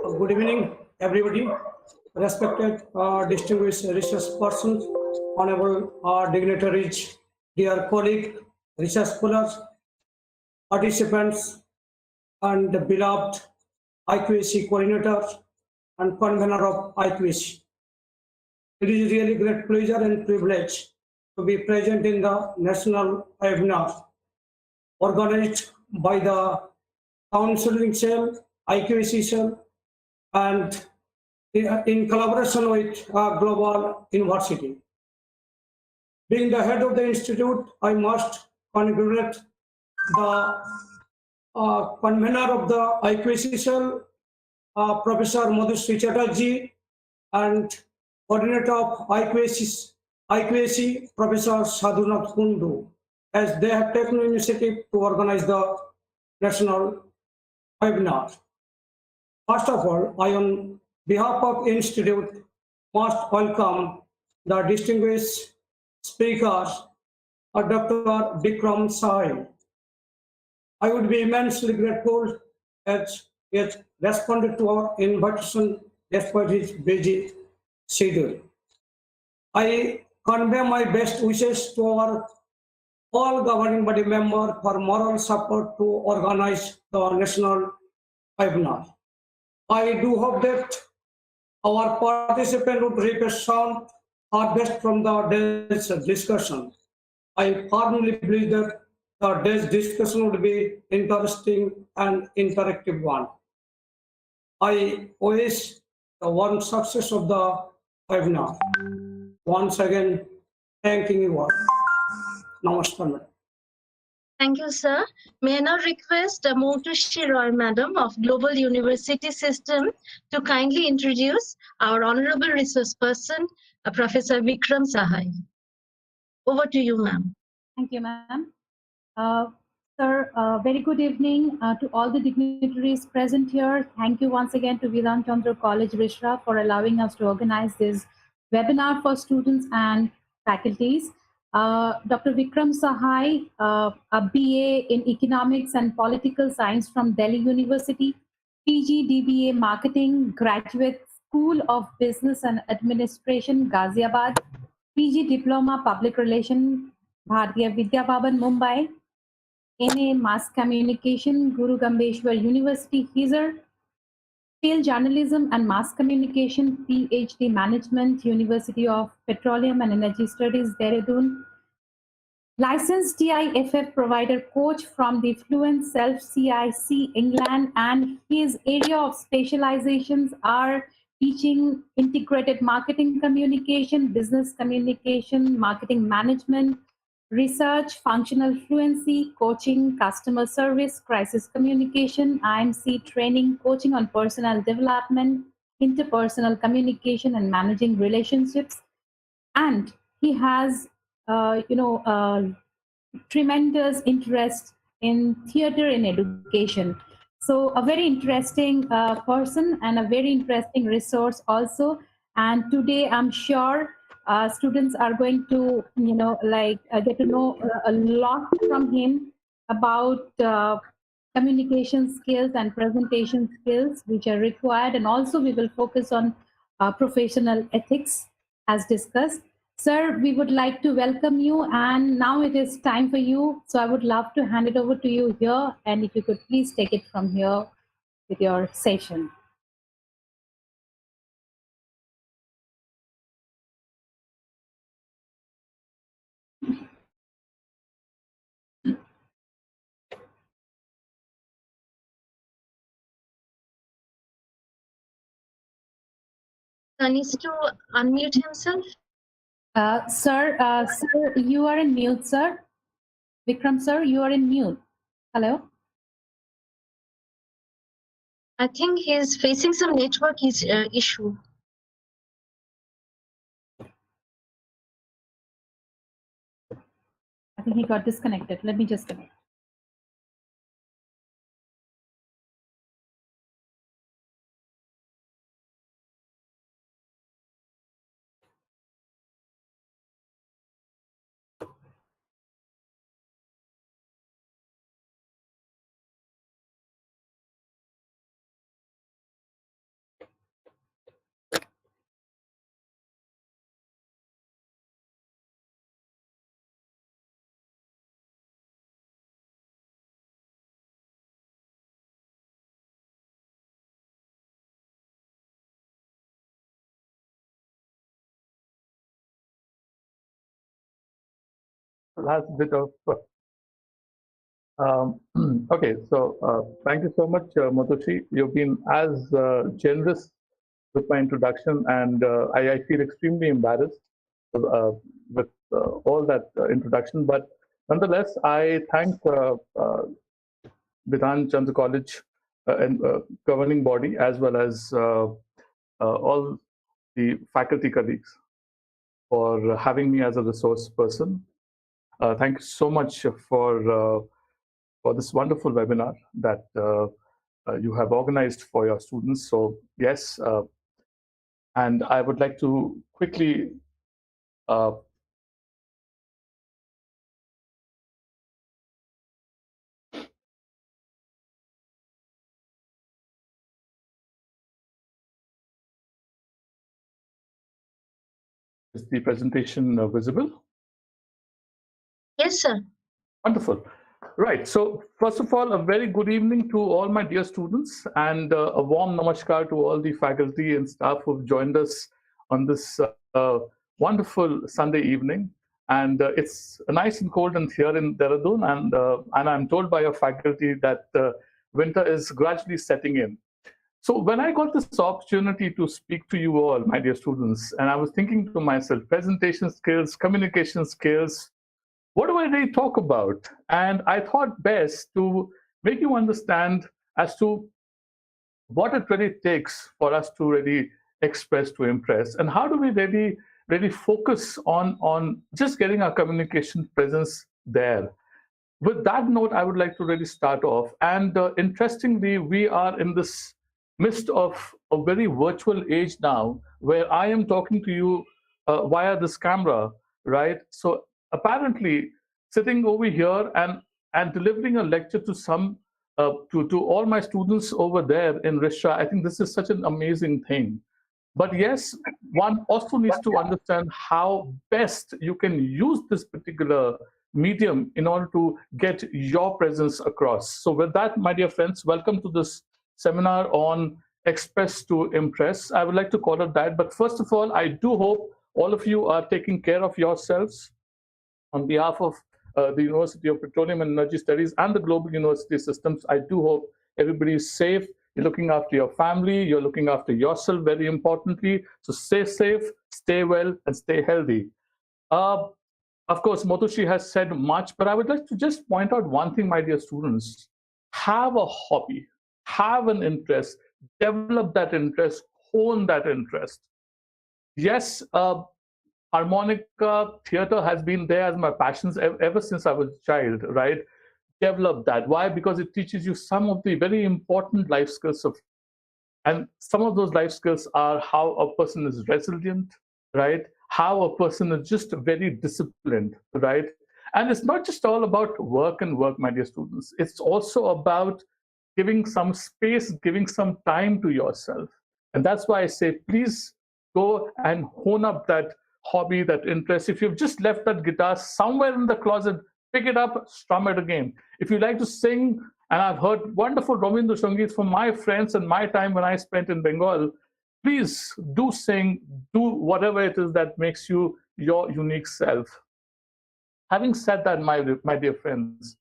Good evening, everybody. Respected, distinguished research persons, honorable dignitaries, dear colleague, research scholars, participants, and beloved IQAC coordinators and convener of IQAC. It is really great pleasure and privilege to be present in the national webinar organized by the Counseling Cell, IQAC Cell, and in collaboration with Global University. Being the head of the institute, I must congratulate the convener of the IQAC Cell, Professor Madhusri Chatterjee, and coordinator of IQAC, Professor Sadhunath Kundu, as they have taken initiative to organize the national webinar. First of all, I, on behalf of Institute, must welcome the distinguished speakers, Dr. Vikram Sahai. I would be immensely grateful as he has responded to our invitation despite his busy schedule. I convey my best wishes to our all governing body members for moral support to organize the national webinar. I do hope that our participants would reap a sound harvest from the day's discussion. I firmly believe that the day's discussion would be interesting and interactive one. I wish the one success of the webinar. Once again, thanking you all. Namaskar, madam. Thank you, sir. May I now request Motushi Roy, Madam of Global University System, to kindly introduce our Honorable Resource Person, Professor Vikram Sahai. Over to you, ma'am. Thank you, ma'am. Sir, very good evening to all the dignitaries present here. Thank you once again to Vedant Chandra College, Rishra, for allowing us to organize this webinar for students and faculties. Dr. Vikram Sahai, a BA in Economics and Political Science from Delhi University, PG DBA Marketing, Graduate School of Business and Administration, Ghaziabad, PG Diploma Public Relations, Bharatiya Vidya Bhavan, Mumbai, MA Mass Communication, Guru Gambeshwar University, Hisar, Field Journalism and Mass Communication, PhD Management, University of Petroleum and Energy Studies, Dehradun. Licensed TIFF provider coach from the Fluent Self CIC, England, and his area of specializations are teaching integrated marketing communication, business communication, marketing management, research, functional fluency, coaching, customer service, crisis communication, IMC training, coaching on personal development, interpersonal communication, and managing relationships. And he has, tremendous interest in theater and education. So a very interesting person and a very interesting resource also. And today I'm sure students are going to, get to know a lot from him about communication skills and presentation skills which are required. And also we will focus on professional ethics as discussed. Sir, we would like to welcome you, and now it is time for you. So I would love to hand it over to you here, and if you could please take it from here with your session. Needs to unmute himself. Sir, you are in mute, sir. Vikram, sir, you are in mute. Hello? I think he's facing some network issue. I think he got disconnected. Let me just connect. last bit of. Okay, so thank you so much, Motoshi. You've been as generous with my introduction, and I feel extremely embarrassed with all that introduction. But nonetheless, I thank Vidhan Chandra College and governing body, as well as all the faculty colleagues for having me as a resource person. Thank you so much for this wonderful webinar that you have organized for your students. So yes, and I would like to quickly is the presentation visible? Yes, sir. Wonderful. Right. So first of all, a very good evening to all my dear students, and a warm namaskar to all the faculty and staff who've joined us on this wonderful Sunday evening. And it's nice and cold and here in Dehradun, and I'm told by your faculty that winter is gradually setting in. So when I got this opportunity to speak to you all, my dear students, and I was thinking to myself, presentation skills, communication skills, what do I really talk about? And I thought best to make you understand as to what it really takes for us to really express, to impress, and how do we really focus on just getting our communication presence there. With that note, I would like to really start off. And interestingly, we are in this midst of a very virtual age now, where I am talking to you via this camera, right? So apparently, sitting over here and delivering a lecture to to all my students over there in Risha, I think this is such an amazing thing. But yes, one also needs to understand how best you can use this particular medium in order to get your presence across. So with that, my dear friends, welcome to this seminar on Express to Impress. I would like to call it that. But first of all, I do hope all of you are taking care of yourselves. On behalf of the University of Petroleum and Energy Studies and the Global University Systems, I do hope everybody is safe. You're looking after your family, you're looking after yourself, very importantly. So stay safe, stay well, and stay healthy. Of course, Motoshi has said much, but I would like to just point out one thing, my dear students. Have a hobby, have an interest, develop that interest, hone that interest. Yes, harmonica, theater has been there as my passions ever since I was a child, right? Develop that. Why? Because it teaches you some of the very important life skills and some of those life skills are how a person is resilient, right? How a person is just very disciplined, right? And it's not just all about work and work, my dear students. It's also about giving some space, giving some time to yourself. And that's why I say, please go and hone up that hobby, that interest. If you've just left that guitar somewhere in the closet, pick it up, strum it again. If you like to sing, and I've heard wonderful Rabindra Sangeet from my friends and my time when I spent in Bengal, please do sing, do whatever it is that makes you your unique self. Having said that, my dear friends,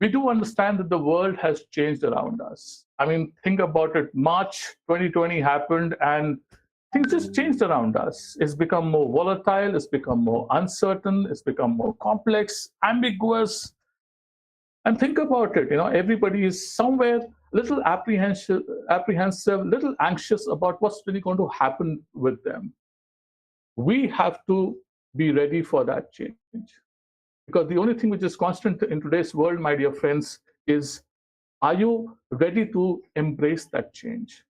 we do understand that the world has changed around us. I mean, think about it. March 2020 happened and things just changed around us. It's become more volatile, it's become more uncertain, it's become more complex, ambiguous. And think about it, everybody is somewhere a little apprehensive, little anxious about what's really going to happen with them. We have to be ready for that change. Because the only thing which is constant in today's world, my dear friends, is are you ready to embrace that change?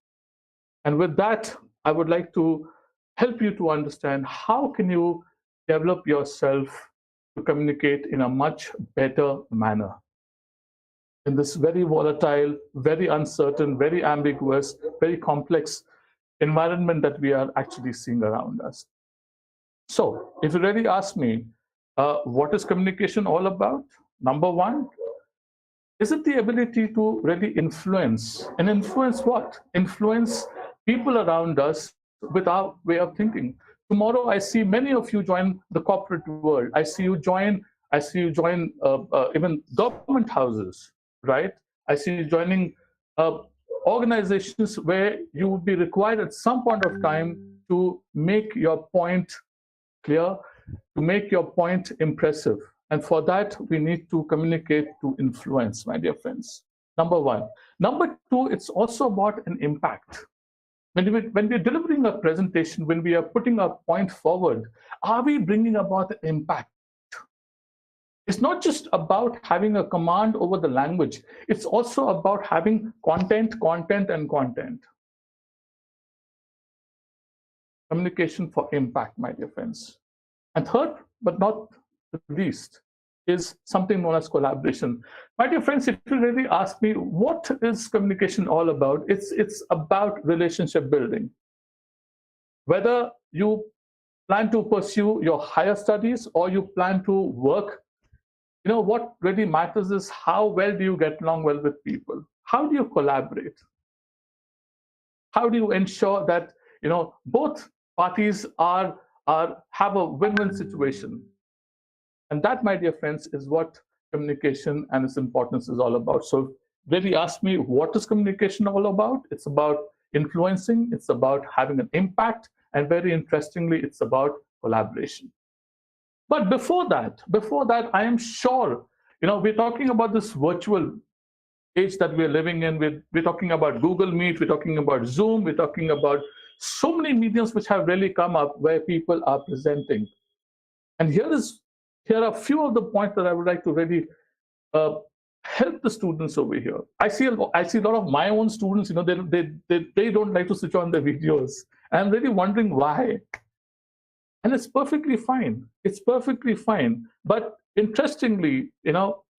And with that, I would like to help you to understand how can you develop yourself to communicate in a much better manner in this very volatile, very uncertain, very ambiguous, very complex environment that we are actually seeing around us. So if you really ask me, what is communication all about? Number one, is it the ability to really influence? And influence what? Influence people around us with our way of thinking. Tomorrow, I see many of you join the corporate world. I see you join I see you join even government houses, right? I see you joining organizations where you would be required at some point of time to make your point clear, to make your point impressive. And for that, we need to communicate to influence, my dear friends. Number one. Number two, it's also about an impact. When we're delivering a presentation, when we are putting a point forward, are we bringing about an impact? It's not just about having a command over the language. It's also about having content, and content. Communication for impact, my dear friends. And third, but not the least, is something known as collaboration. My dear friends, if you really ask me, what is communication all about? It's about relationship building. Whether you plan to pursue your higher studies or you plan to work, what really matters is how well do you get along well with people? How do you collaborate? How do you ensure that both parties have a win-win situation? And that, my dear friends, is what communication and its importance is all about. So really ask me, what is communication all about? It's about influencing, it's about having an impact, and very interestingly, it's about collaboration. But before that, I am sure, we're talking about this virtual age that we're living in. We're talking about Google Meet, we're talking about Zoom, we're talking about so many mediums which have really come up where people are presenting. And here are a few of the points that I would like to really help the students over here. I see a lot of my own students, they don't like to switch on their videos. And I'm really wondering why. And it's perfectly fine. It's perfectly fine. But interestingly,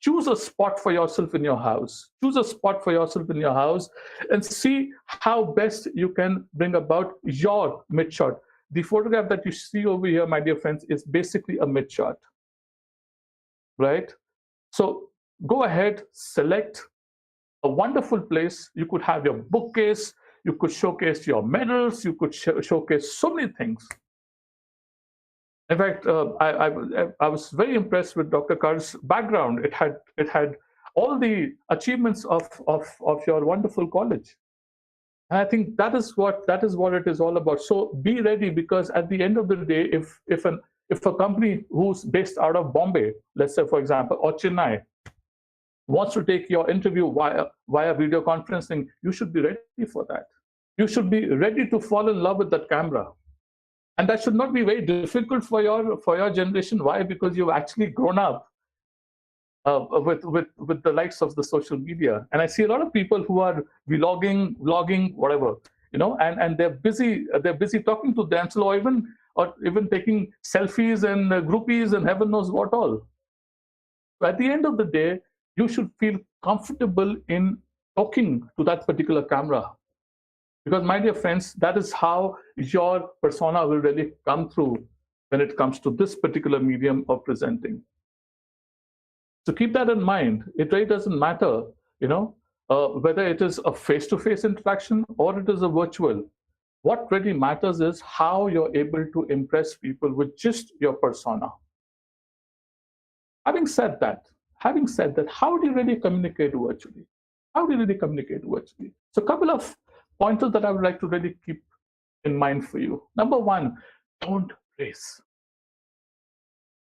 choose a spot for yourself in your house. Choose a spot for yourself in your house and see how best you can bring about your mid shot. The photograph that you see over here, my dear friends, is basically a mid shot, right? So go ahead, select a wonderful place. You could have your bookcase, you could showcase your medals, you could showcase so many things. In fact, I was very impressed with Dr. Kar's background. It had all the achievements of your wonderful college. And I think that is what it is all about. So be ready, because at the end of the day, if a company who's based out of Bombay, let's say for example, or Chennai, wants to take your interview via video conferencing, you should be ready for that. You should be ready to fall in love with that camera. And that should not be very difficult for your generation. Why? Because you've actually grown up with the likes of the social media. And I see a lot of people who are vlogging, whatever, and they're busy talking to themselves, or even taking selfies and groupies and heaven knows what all. So at the end of the day, you should feel comfortable in talking to that particular camera. Because, my dear friends, that is how your persona will really come through when it comes to this particular medium of presenting. So keep that in mind. It really doesn't matter, whether it is a face-to-face interaction or it is a virtual. What really matters is how you're able to impress people with just your persona. Having said that, how do you really communicate virtually? So a couple of pointers that I would like to really keep in mind for you. Number one, don't race.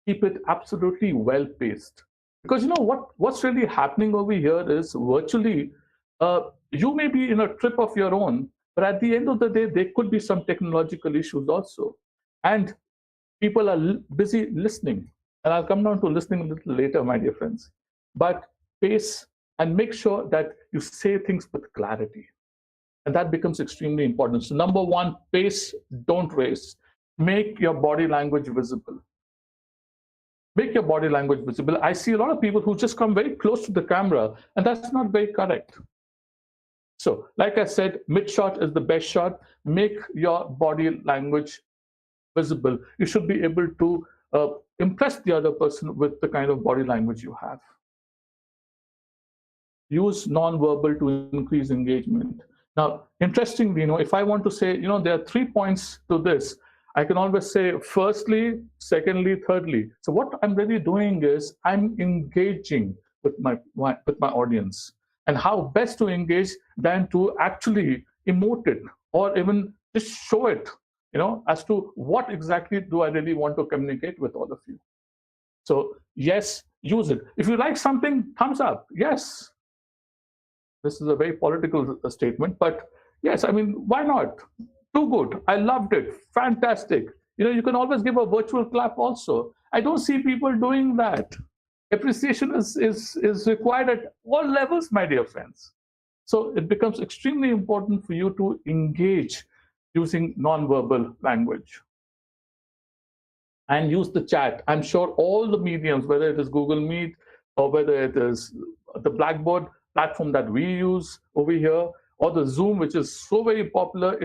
Keep it absolutely well-paced. Because what's really happening over here is virtually, you may be in a trip of your own, but at the end of the day, there could be some technological issues also. And people are busy listening. And I'll come down to listening a little later, my dear friends. But pace and make sure that you say things with clarity. And that becomes extremely important. So number one, pace, don't race. Make your body language visible. Make your body language visible. I see a lot of people who just come very close to the camera, and that's not very correct. So, like I said, mid shot is the best shot. Make your body language visible. You should be able to impress the other person with the kind of body language you have. Use non-verbal to increase engagement. Now, interestingly, if I want to say, there are 3 points to this, I can always say firstly, secondly, thirdly. So what I'm really doing is I'm engaging with my audience. And how best to engage than to actually emote it or even just show it, as to what exactly do I really want to communicate with all of you. So yes, use it. If you like something, thumbs up. Yes. This is a very political statement, but yes, I mean, why not? Too good. I loved it. Fantastic. You can always give a virtual clap also. I don't see people doing that. Appreciation is required at all levels, my dear friends. So it becomes extremely important for you to engage using non-verbal language. And use the chat. I'm sure all the mediums, whether it is Google Meet or whether it is the Blackboard platform that we use over here, or the Zoom, which is so very popular,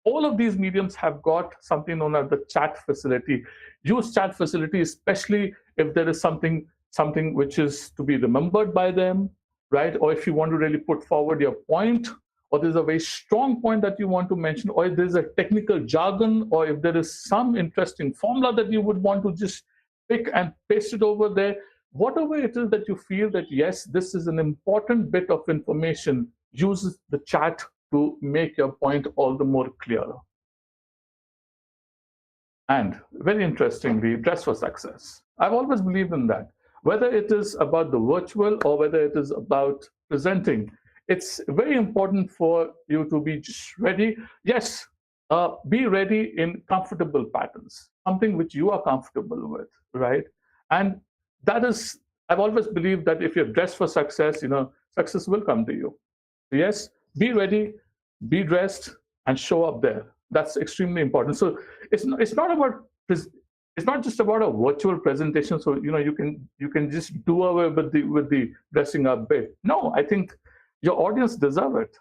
all of these mediums have got something known as the chat facility. Use chat facility, especially if there is something which is to be remembered by them, right? Or if you want to really put forward your point, or there's a very strong point that you want to mention, or if there's a technical jargon, or if there is some interesting formula that you would want to just pick and paste it over there, whatever it is that you feel that, yes, this is an important bit of information, use the chat to make your point all the more clearer. And very interestingly, dress for success. I've always believed in that. Whether it is about the virtual or whether it is about presenting, it's very important for you to be just ready. Yes, be ready in comfortable patterns, something which you are comfortable with, right? And that is, I've always believed that if you're dressed for success, success will come to you. So yes, be ready, be dressed, and show up there. That's extremely important. So it's not just about a virtual presentation. So you can just do away with the dressing up bit. No, I think your audience deserve it,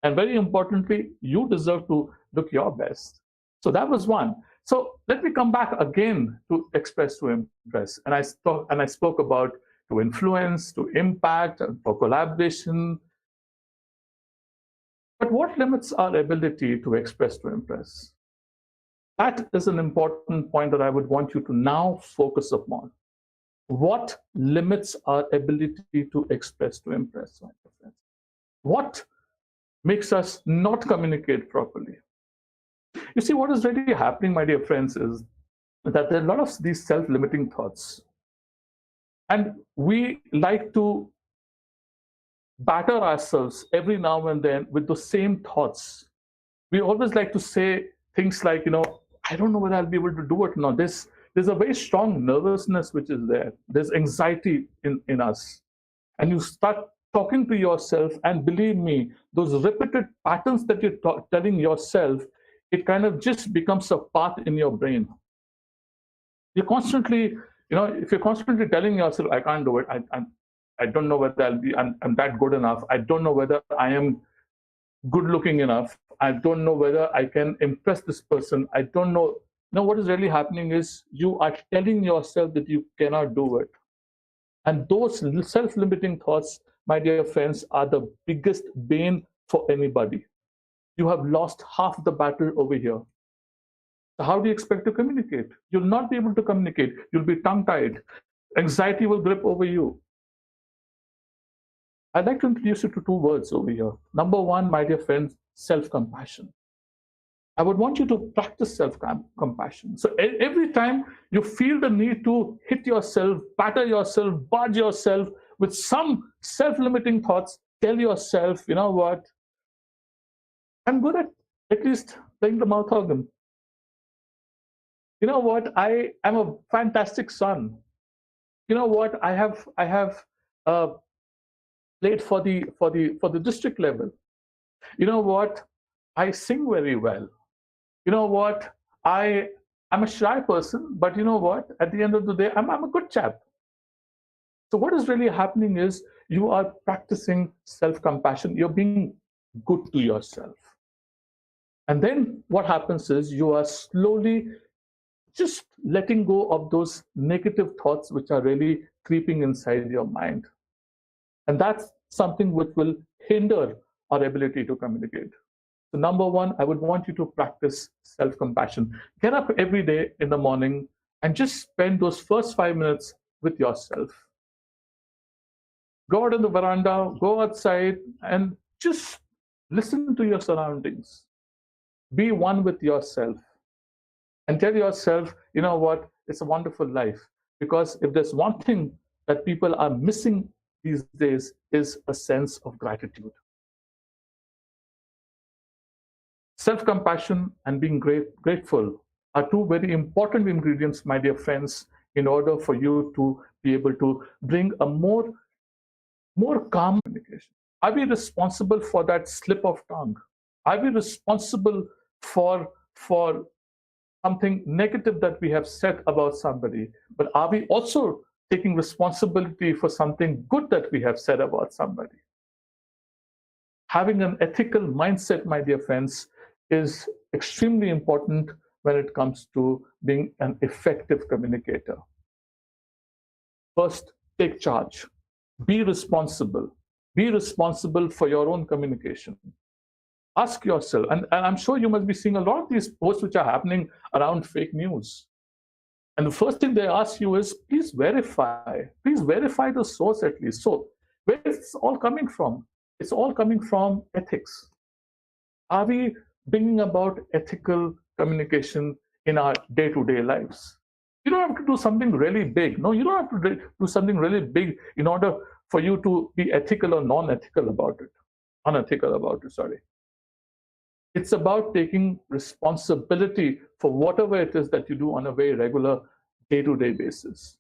and very importantly, you deserve to look your best. So that was one. So let me come back again to express to impress, and I spoke about to influence, to impact, and for collaboration. But what limits our ability to express to impress? That is an important point that I would want you to now focus upon. What limits our ability to express to impress? What makes us not communicate properly? You see, what is really happening, my dear friends, is that there are a lot of these self-limiting thoughts. And we like to batter ourselves every now and then with those same thoughts. We always like to say things like, I don't know whether I'll be able to do it or not. There's a very strong nervousness which is there. There's anxiety in us. And you start talking to yourself, and believe me, those repeated patterns that you're telling yourself, it kind of just becomes a path in your brain. You're constantly, if you're constantly telling yourself, I can't do it, I don't know whether I'm that good enough, I don't know whether I am good looking enough, I don't know whether I can impress this person, I don't know. What is really happening is you are telling yourself that you cannot do it. And those self-limiting thoughts, my dear friends, are the biggest bane for anybody. You have lost half the battle over here. So how do you expect to communicate? You'll not be able to communicate. You'll be tongue-tied. Anxiety will grip over you. I'd like to introduce you to two words over here. Number one, my dear friends, self-compassion. I would want you to practice self-compassion. So every time you feel the need to hit yourself, batter yourself, budge yourself with some self-limiting thoughts, tell yourself, you know what? I'm good at least playing the mouth organ. You know what? I am a fantastic son. You know what? I have played for the district level. You know what? I sing very well. You know what? I'm a shy person, but you know what? At the end of the day, I'm a good chap. So what is really happening is you are practicing self-compassion. You're being good to yourself. And then what happens is you are slowly just letting go of those negative thoughts which are really creeping inside your mind. And that's something which will hinder our ability to communicate. So number one, I would want you to practice self-compassion. Get up every day in the morning and just spend those first 5 minutes with yourself. Go out on the veranda, go outside, and just listen to your surroundings. Be one with yourself and tell yourself, you know what, it's a wonderful life. Because if there's one thing that people are missing these days is a sense of gratitude. Self-compassion and being grateful are two very important ingredients, my dear friends, in order for you to be able to bring a more calm communication. Are we responsible for that slip of tongue? Are we responsible for something negative that we have said about somebody? But are we also taking responsibility for something good that we have said about somebody? Having an ethical mindset, my dear friends, is extremely important when it comes to being an effective communicator. First, take charge. Be responsible. Be responsible for your own communication. Ask yourself, and I'm sure you must be seeing a lot of these posts which are happening around fake news. And the first thing they ask you is, please verify the source at least. So where is this all coming from? It's all coming from ethics. Are we bringing about ethical communication in our day-to-day lives? You don't have to do something really big. No, you don't have to do something really big in order for you to be ethical or non-ethical about it. Unethical about it, sorry. It's about taking responsibility for whatever it is that you do on a very regular day-to-day basis.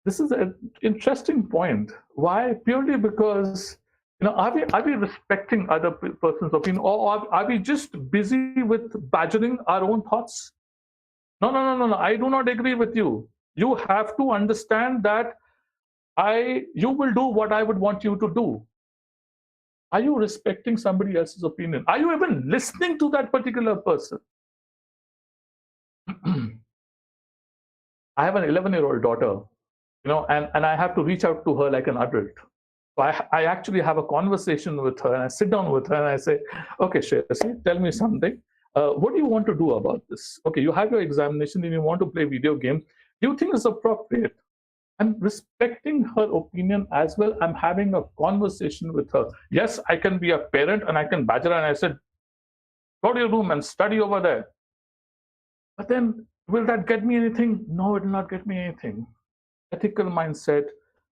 This is an interesting point. Why? Purely because, are we respecting other person's opinion, or are we just busy with badgering our own thoughts? No. I do not agree with you. You have to understand that you will do what I would want you to do. Are you respecting somebody else's opinion? Are you even listening to that particular person? I have an 11-year-old daughter, and I have to reach out to her like an adult. So I actually have a conversation with her, and I sit down with her and I say, okay, Shreyasi, tell me something. What do you want to do about this? Okay, you have your examination and you want to play video games. Do you think it's appropriate? I'm respecting her opinion as well. I'm having a conversation with her. Yes, I can be a parent and I can badger her, and I said, go to your room and study over there. But then, will that get me anything? No, it will not get me anything. Ethical mindset,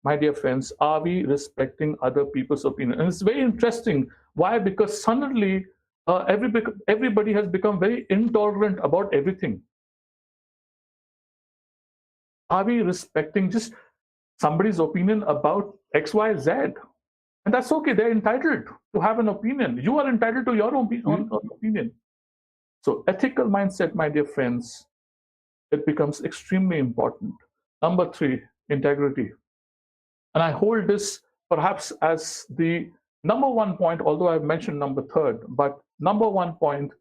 my dear friends, are we respecting other people's opinion? And it's very interesting. Why? Because suddenly everybody has become very intolerant about everything. Are we respecting just somebody's opinion about X, Y, Z? And that's okay. They're entitled to have an opinion. You are entitled to your own opinion. So ethical mindset, my dear friends, it becomes extremely important. Number 3, integrity. And I hold this perhaps as the number 1 point, although I've mentioned number 3rd, but number 1 point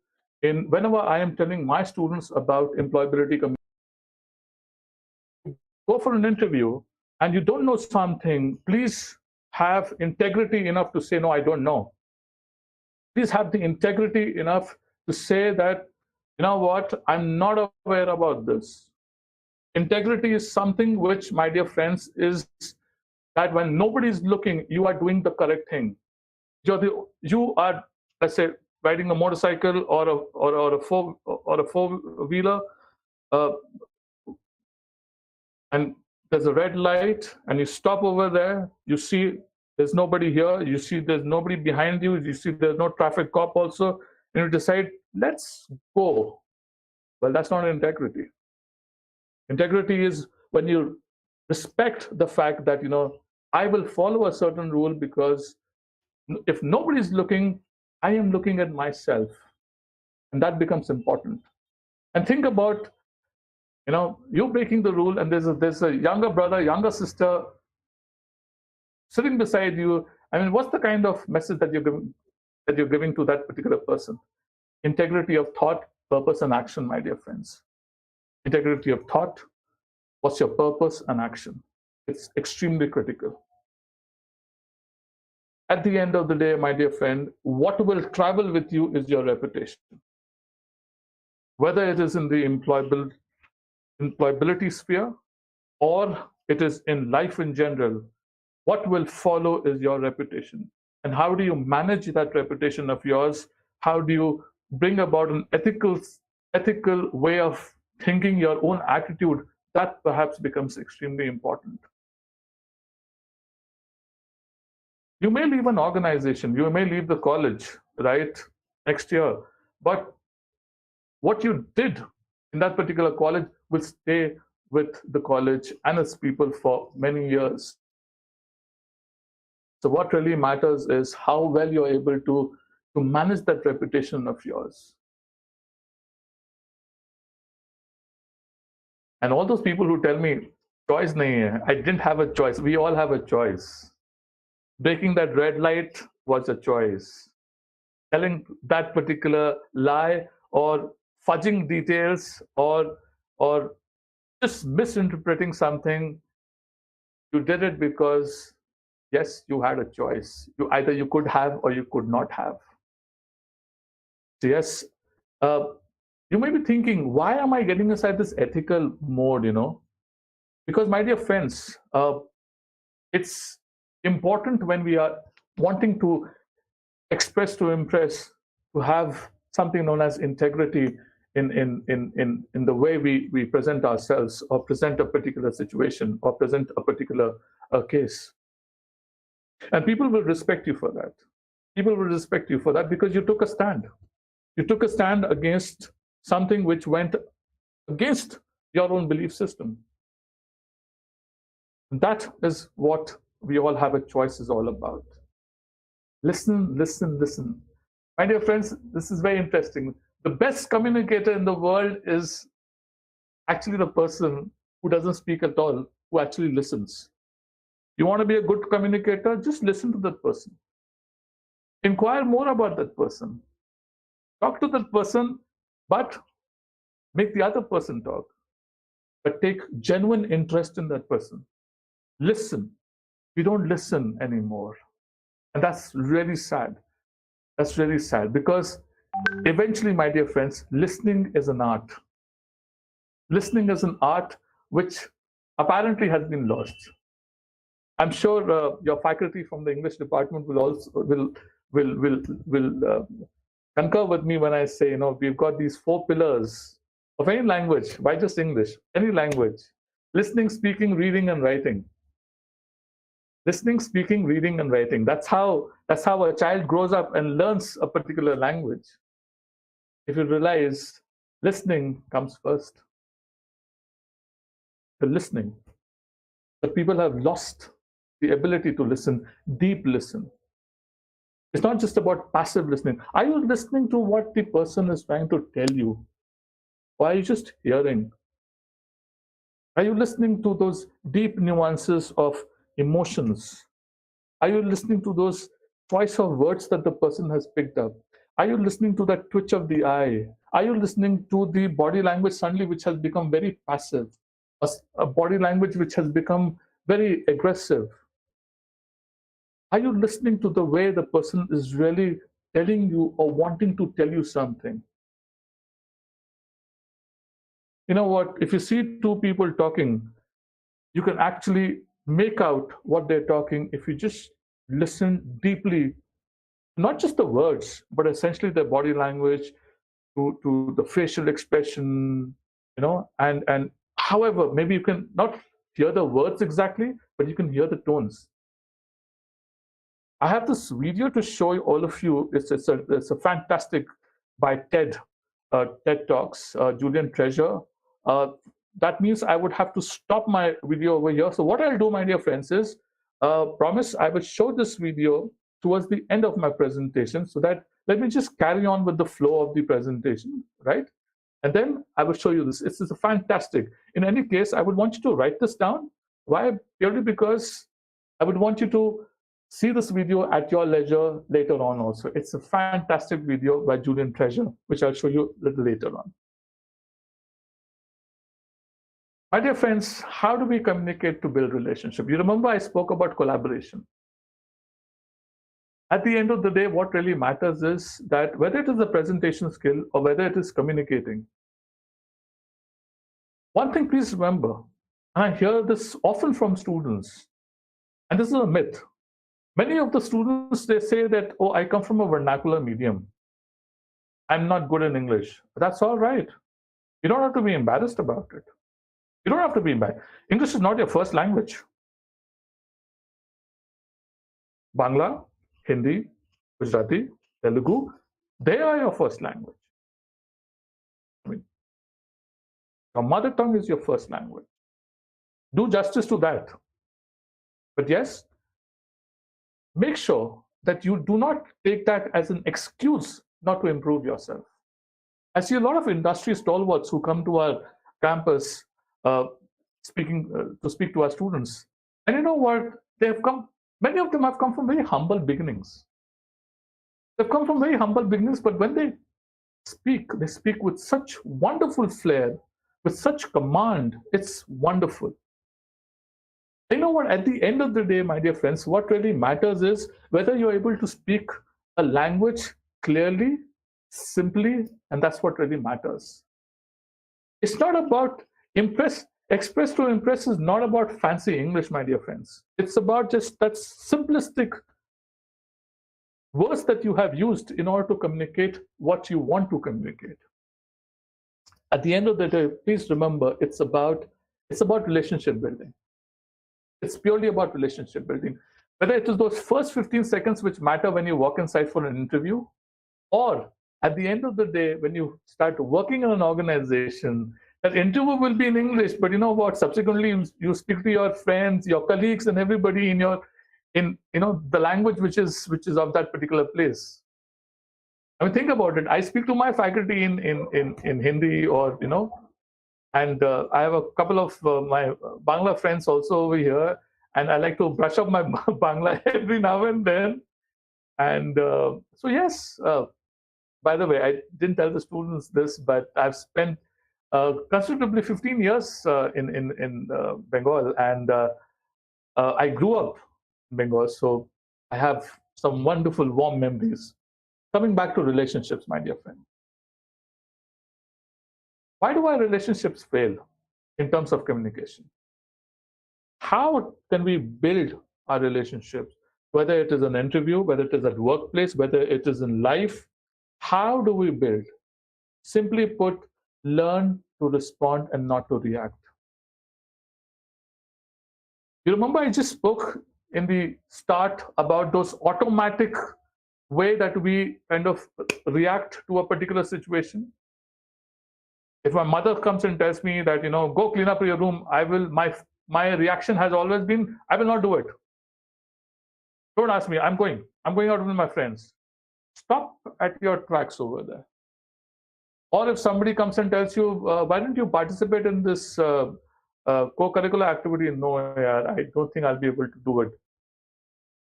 in whenever I am telling my students about employability communication. Go for an interview and you don't know something, please have integrity enough to say, no, I don't know. Please have the integrity enough to say that, you know what, I'm not aware about this. Integrity is something which, my dear friends, is that when nobody's looking, you are doing the correct thing. You are, let's say, riding a motorcycle or a four-wheeler, and there's a red light, and you stop over there. You see there's nobody here. You see there's nobody behind you. You see there's no traffic cop also, and you decide, let's go. Well, that's not integrity. Integrity is when you respect the fact that, I will follow a certain rule because if nobody's looking, I am looking at myself. And that becomes important. And think about, you breaking the rule, and there's a younger brother, younger sister sitting beside you. I mean, what's the kind of message that you're giving to that particular person? Integrity of thought, purpose, and action, my dear friends. Integrity of thought. What's your purpose and action? It's extremely critical. At the end of the day, my dear friend, what will travel with you is your reputation. Whether it is in the employability sphere or it is in life in general, what will follow is your reputation. And how do you manage that reputation of yours? How do you bring about an ethical way of thinking, your own attitude? That perhaps becomes extremely important. You may leave an organization, you may leave the college, right, next year, but what you did in that particular college will stay with the college and its people for many years. So what really matters is how well you're able to manage that reputation of yours. And all those people who tell me, choice nahi hai, I didn't have a choice. We all have a choice. Breaking that red light was a choice. Telling that particular lie or fudging details or just misinterpreting something, you did it because, yes, you had a choice. Either you could have or you could not have. So yes, you may be thinking, why am I getting inside this ethical mode, Because, my dear friends, it's important when we are wanting to express, to impress, to have something known as integrity in the way we present ourselves or present a particular situation or present a particular case. And people will respect you for that. People will respect you for that because you took a stand. You took a stand against something which went against your own belief system. That is what we all have a choice is all about. Listen, listen, listen. My dear friends, this is very interesting. The best communicator in the world is actually the person who doesn't speak at all, who actually listens. You want to be a good communicator? Just listen to that person. Inquire more about that person. Talk to that person, but make the other person talk. But take genuine interest in that person. Listen. We don't listen anymore. And that's really sad. That's really sad because eventually, my dear friends, listening is an art. Listening is an art which apparently has been lost. I'm sure your faculty from the English department will also will concur with me when I say, we've got these 4 pillars of any language. Why just English? Any language: listening, speaking, reading, and writing. Listening, speaking, reading, and writing. That's how a child grows up and learns a particular language. If you realize, listening comes first. The listening. But people have lost the ability to listen, deep listen. It's not just about passive listening. Are you listening to what the person is trying to tell you? Or are you just hearing? Are you listening to those deep nuances of emotions? Are you listening to those choice of words that the person has picked up? Are you listening to that twitch of the eye? Are you listening to the body language suddenly which has become very passive? A body language which has become very aggressive? Are you listening to the way the person is really telling you or wanting to tell you something? You know what? If you see 2 people talking, you can actually make out what they're talking if you just listen deeply, not just the words, but essentially their body language, to the facial expression, and however, maybe you can not hear the words exactly, but you can hear the tones. I have this video to show all of you. It's a fantastic by TED Talks, Julian Treasure. That means I would have to stop my video over here. So what I'll do, my dear friends, is promise I will show this video towards the end of my presentation, so that let me just carry on with the flow of the presentation, right? And then I will show you this. It's a fantastic. In any case, I would want you to write this down. Why? Purely because I would want you to see this video at your leisure later on also. It's a fantastic video by Julian Treasure, which I'll show you a little later on. My dear friends, how do we communicate to build relationship? You remember I spoke about collaboration. At the end of the day, what really matters is that whether it is a presentation skill or whether it is communicating, one thing please remember, and I hear this often from students, and this is a myth. Many of the students, they say that, oh, I come from a vernacular medium. I'm not good in English. That's all right. You don't have to be embarrassed about it. You don't have to be embarrassed. English is not your first language. Bangla, Hindi, Gujarati, Telugu, they are your first language. I mean, your mother tongue is your first language. Do justice to that. But yes, make sure that you do not take that as an excuse not to improve yourself. I see a lot of industry stalwarts who come to our campus to speak to our students. And you know what? Many of them have come from very humble beginnings. They've come from very humble beginnings, but when they speak with such wonderful flair, with such command. It's wonderful. You know what? At the end of the day, my dear friends, what really matters is whether you're able to speak a language clearly, simply, and that's what really matters. It's not about express to impress is not about fancy English, my dear friends. It's about just that simplistic words that you have used in order to communicate what you want to communicate. At the end of the day, please remember, it's about relationship building. It's purely about relationship building. Whether it is those first 15 seconds which matter when you walk inside for an interview, or at the end of the day, when you start working in an organization, that interview will be in English, but you know what? Subsequently, you speak to your friends, your colleagues, and everybody in the language which is of that particular place. I mean, think about it. I speak to my faculty in Hindi, or and I have a couple of my Bangla friends also over here, and I like to brush up my Bangla every now and then. And so yes, by the way, I didn't tell the students this, but I've spent considerably 15 years in Bengal, and I grew up in Bengal, so I have some wonderful, warm memories. Coming back to relationships, my dear friend. Why do our relationships fail in terms of communication? How can we build our relationships, whether it is an interview, whether it is at workplace, whether it is in life? How do we build? Simply put, learn to respond and not to react. You remember I just spoke in the start about those automatic way that we kind of react to a particular situation. If my mother comes and tells me that, go clean up your room, my reaction has always been, I will not do it. Don't ask me, I'm going out with my friends. Stop at your tracks over there. Or if somebody comes and tells you, why don't you participate in this co-curricular activity? No, I don't think I'll be able to do it.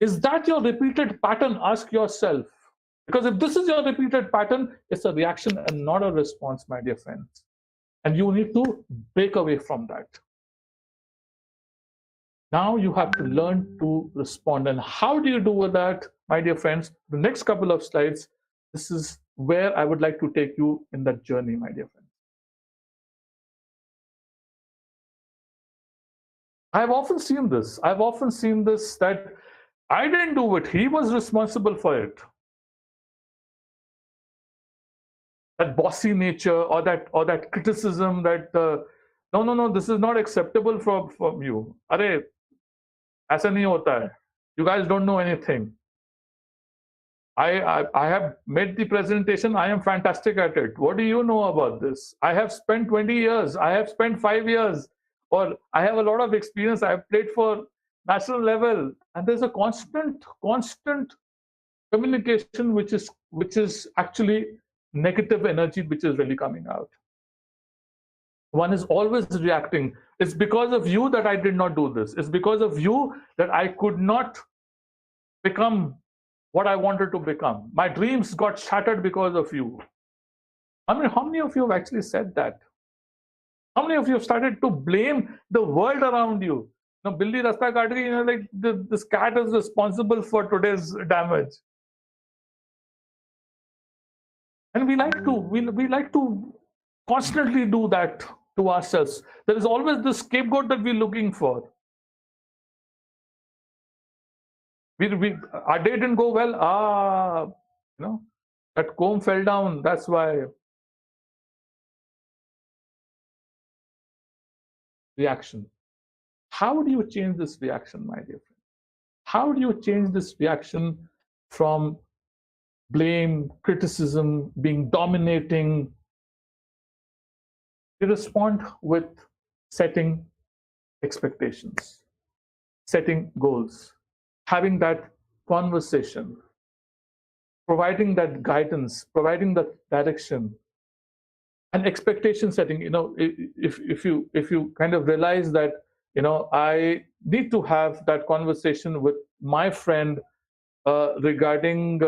Is that your repeated pattern? Ask yourself. Because if this is your repeated pattern, it's a reaction and not a response, my dear friends. And you need to break away from that. Now you have to learn to respond. And how do you do that, my dear friends? The next couple of slides, this is where I would like to take you in that journey, my dear friends. I've often seen this that I didn't do it. He was responsible for it. That bossy nature, or that criticism that no, this is not acceptable from you. Arey, aisa nahi hota hai. You guys don't know anything. I have made the presentation. I am fantastic at it. What do you know about this? I have spent 20 years. I have spent 5 years. Or I have a lot of experience. I have played for national level. And there's a constant communication which is actually negative energy which is really coming out. One is always reacting. It's because of you that I did not do this. It's because of you that I could not become what I wanted to become. My dreams got shattered because of you. I mean, how many of you have actually said that? How many of you have started to blame the world around you? Billi rasta kaat gayi, like this cat is responsible for today's damage. And we like to constantly do that to ourselves. There is always the scapegoat that we're looking for. Our day didn't go well. That comb fell down. That's why. Reaction. How do you change this reaction, my dear friend? How do you change this reaction from blame, criticism, being dominating? You respond with setting expectations, setting goals, having that conversation, providing that guidance, providing that direction, and expectation setting. If you kind of realize that, I need to have that conversation with my friend regarding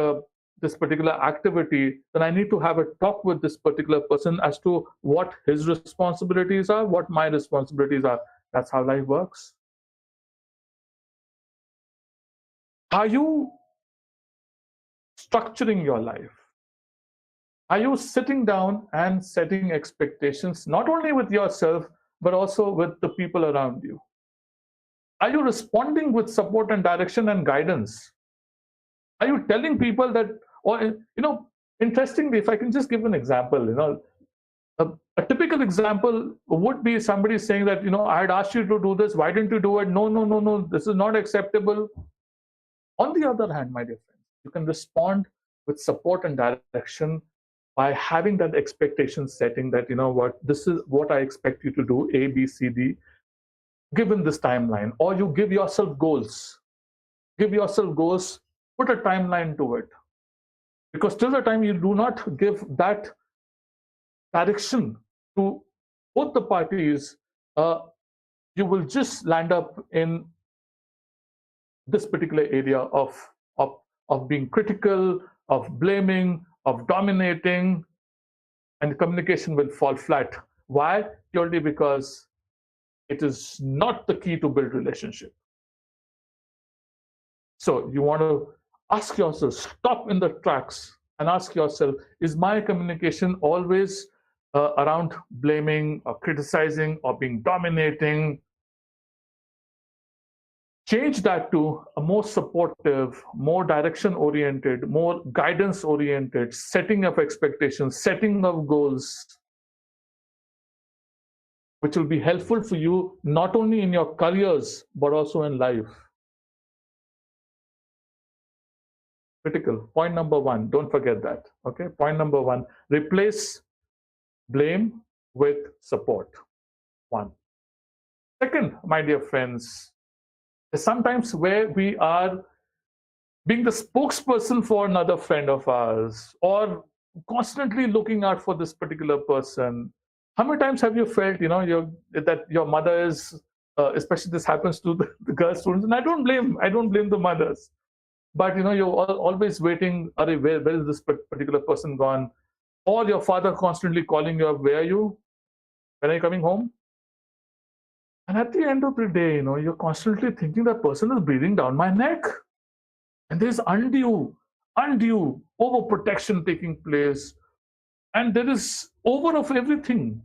this particular activity, then I need to have a talk with this particular person as to what his responsibilities are, what my responsibilities are. That's how life works. Are you structuring your life? Are you sitting down and setting expectations, not only with yourself, but also with the people around you? Are you responding with support and direction and guidance? Are you telling people that, or, interestingly, if I can just give an example, a typical example would be somebody saying that, I had asked you to do this, why didn't you do it? No, no, no, no, this is not acceptable. On the other hand, my dear friends, you can respond with support and direction by having that expectation setting that, this is what I expect you to do, A, B, C, D, given this timeline. Or you give yourself goals. Give yourself goals, put a timeline to it. Because till the time you do not give that direction to both the parties, you will just land up in this particular area of being critical, of blaming, of dominating, and communication will fall flat. Why? Purely because it is not the key to build relationship. So you want to ask yourself, stop in the tracks and ask yourself, is my communication always around blaming or criticizing or being dominating? Change that to a more supportive, more direction oriented, more guidance oriented, setting of expectations, setting of goals, which will be helpful for you not only in your careers but also in life. Critical. Point number one, don't forget that. Okay. Point number one, replace blame with support. One. Second, my dear friends, is sometimes where we are being the spokesperson for another friend of ours or constantly looking out for this particular person. How many times have you felt, that your mother is, especially this happens to the girl students, and I don't blame the mothers. But you're always waiting. Where is this particular person gone? Or your father constantly calling you up. Where are you? When are you coming home? And at the end of the day, you're constantly thinking that person is breathing down my neck, and there's undue overprotection taking place, and there is over of everything.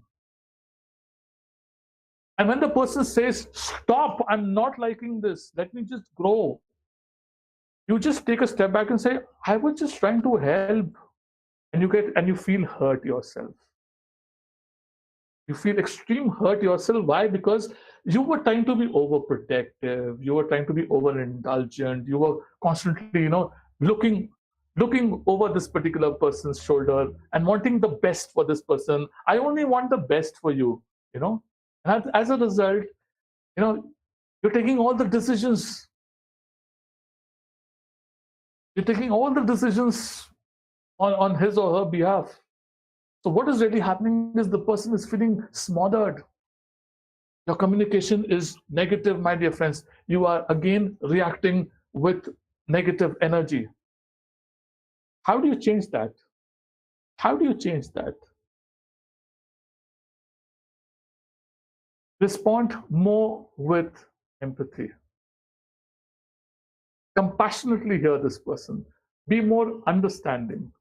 And when the person says, "Stop! I'm not liking this. Let me just grow," you just take a step back and say, I was just trying to help. And you feel hurt yourself. You feel extreme hurt yourself. Why? Because you were trying to be overprotective, you were trying to be overindulgent, you were constantly, looking over this particular person's shoulder and wanting the best for this person. I only want the best for you, And as a result, you're taking all the decisions. You're taking all the decisions on his or her behalf. So what is really happening is the person is feeling smothered. Your communication is negative, my dear friends. You are again reacting with negative energy. How do you change that? How do you change that? Respond more with empathy. Compassionately hear this person. Be more understanding.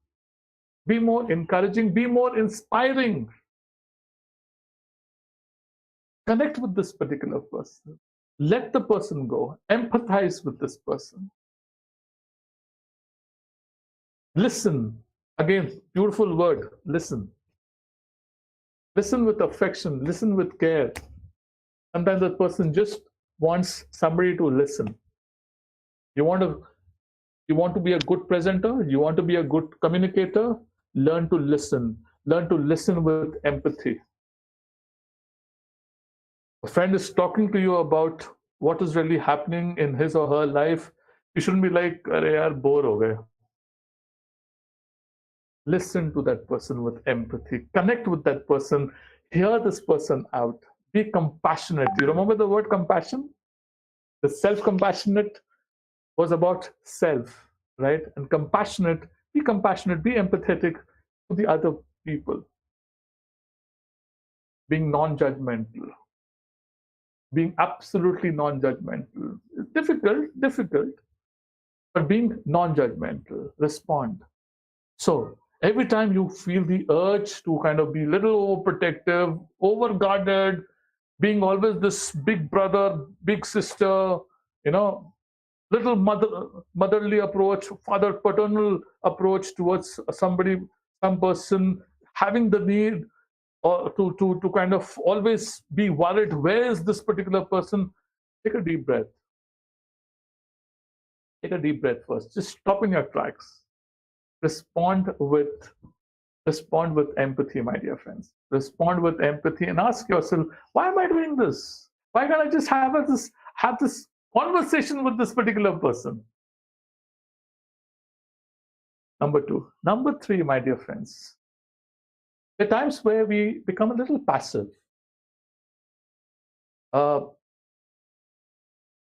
be more encouraging, be more inspiring. Connect with this particular person. Let the person go. Empathize with this person. Listen. Again, beautiful word, listen. Listen with affection, listen with care. Sometimes that person just wants somebody to listen. You want to be a good presenter, you want to be a good communicator, learn to listen. Learn to listen with empathy. A friend is talking to you about what is really happening in his or her life. You shouldn't be like, "Arey yaar, bore ho gaye." Listen to that person with empathy. Connect with that person. Hear this person out. Be compassionate. You remember the word compassion? The self-compassionate was about self, right? And compassionate, be empathetic to the other people. Being non-judgmental. Being absolutely non-judgmental. It's difficult, but being non-judgmental. Respond. So every time you feel the urge to kind of be a little overprotective, overguarded, being always this big brother, big sister, little motherly approach, father paternal approach towards somebody, some person, having the need or to kind of always be worried, where is this particular person? Take a deep breath. Take a deep breath first. Just stop in your tracks. Respond with empathy, my dear friends. Respond with empathy and ask yourself, why am I doing this? Why can't I just have this conversation with this particular person? Number two. Number three, my dear friends. There are times where we become a little passive.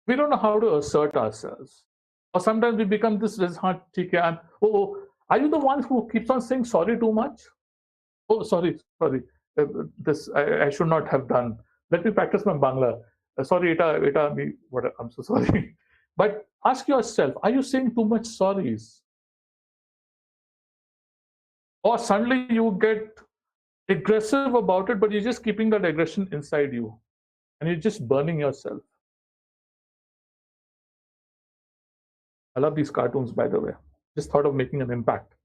We don't know how to assert ourselves. Or sometimes we become this hard, are you the one who keeps on saying sorry too much? Oh, sorry. This I should not have done. Let me practice my Bangla. Sorry, I'm so sorry. But ask yourself, are you saying too much sorries? Or suddenly you get aggressive about it, but you're just keeping that aggression inside you. And you're just burning yourself. I love these cartoons, by the way. Just thought of making an impact.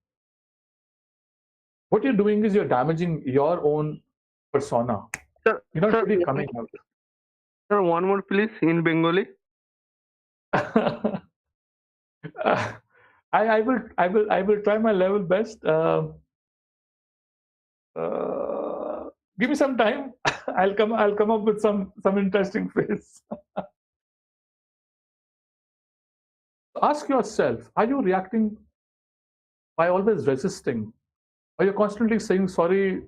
What you're doing is you're damaging your own persona. Sir, You're not really coming out. Sir, one more please in Bengali. I will try my level best. Give me some time. I'll come up with some interesting phrase. Ask yourself, are you reacting by always resisting? Are you constantly saying sorry,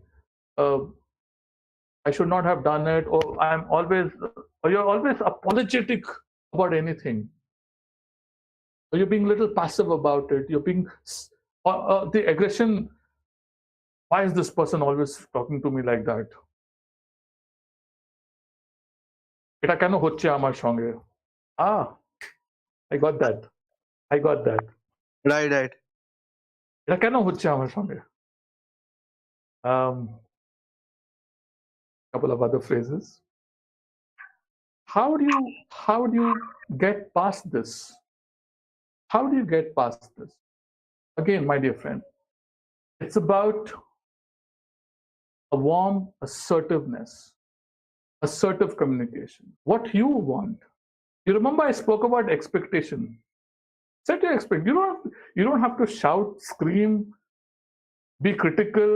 I should not have done it, or you're always apologetic about anything? Or you're being a little passive about it? You're being the aggression. Why is this person always talking to me like that? এটা কেন হচ্ছে আমার সঙ্গে? I got that. Right. এটা কেন হচ্ছে আমার সঙ্গে? Couple of other phrases. How do you get past this? How do you get past this? Again, my dear friend, it's about a warm assertiveness, assertive communication. What you want. You remember I spoke about expectation. Set your expectation. You don't have to shout, scream, be critical,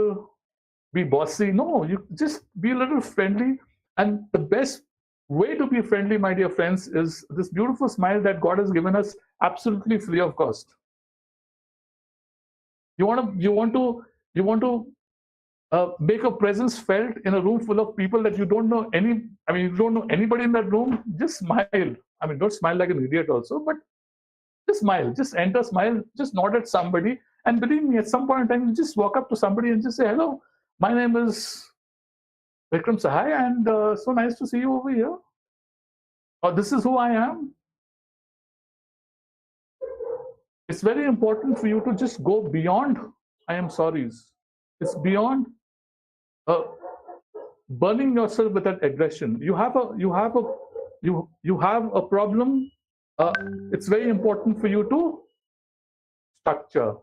be bossy. No, you just be a little friendly. And the best way to be friendly, my dear friends, is this beautiful smile that God has given us absolutely free of cost. You want to make a presence felt in a room full of people that you don't know you don't know anybody in that room. Just smile. Don't smile like an idiot also, but just smile. Just enter, smile, just nod at somebody. And believe me, at some point in time, you just walk up to somebody and just say, hello, my name is Vikram Sahai, and so nice to see you over here. Or this is who I am. It's very important for you to just go beyond I am sorries. It's beyond burning yourself with that aggression. You have a problem. It's very important for you to structure.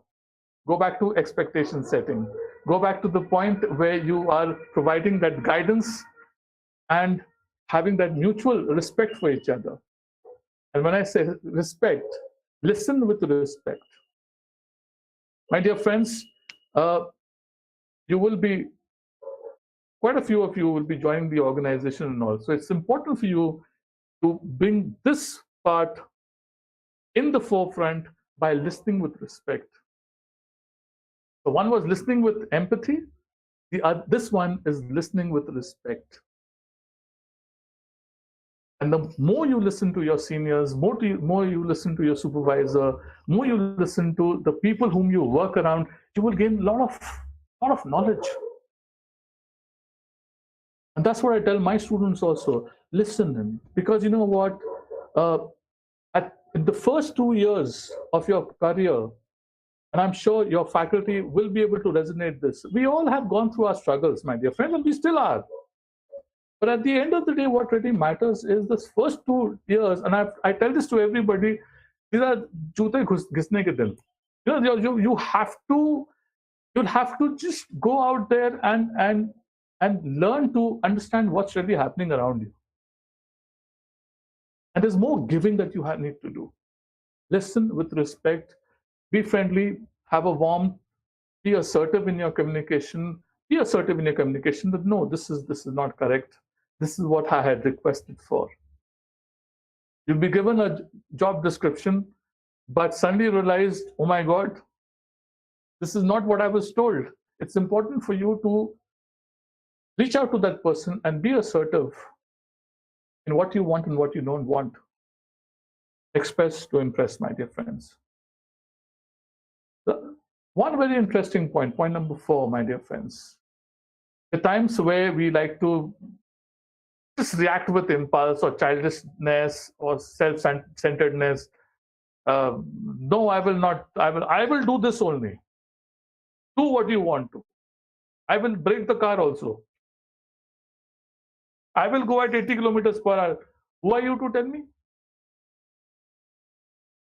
Go back to expectation setting. Go back to the point where you are providing that guidance and having that mutual respect for each other. And when I say respect, listen with respect. My dear friends, you will be, quite a few of you will be joining the organization and all. So it's important for you to bring this part in the forefront by listening with respect. So one was listening with empathy. This one is listening with respect. And the more you listen to your seniors, more you listen to your supervisor, more you listen to the people whom you work around, you will gain a lot of knowledge. And that's what I tell my students also. Listen in, because you know what? In the first 2 years of your career, and I'm sure your faculty will be able to resonate this. We all have gone through our struggles, my dear friends, and we still are. But at the end of the day, what really matters is this first 2 years, and I tell this to everybody, these are jute ghisne ke din. You'll have to just go out there and learn to understand what's really happening around you. And there's more giving that you need to do. Listen with respect, be friendly, have a warmth, be assertive in your communication. Be assertive in your communication that no, this is not correct. This is what I had requested for. You'll be given a job description, but suddenly realized, oh my God, this is not what I was told. It's important for you to reach out to that person and be assertive in what you want and what you don't want. Express to impress, my dear friends. One very interesting point number 4, my dear friends. The times where we like to just react with impulse or childishness or self-centeredness. No, I will not. I will do this only. Do what you want to. I will break the car also. I will go at 80 kilometers per hour. Who are you to tell me?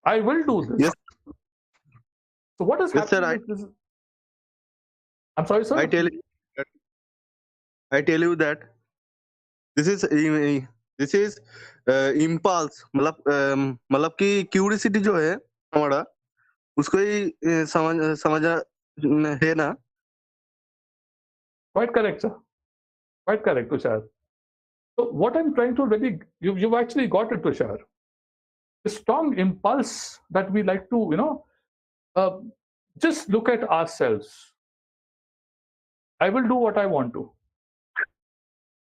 I will do this. Yes. So what is Yes, sir. happening? I'm sorry, sir. I tell you that this is impulse. मतलब कि curiosity जो है हमारा उसको ही समझा है ना. Quite correct, sir. Quite correct, Tushar. So what I'm trying to really, you've actually got it, Tushar. The strong impulse that we like to, just look at ourselves. I will do what I want to.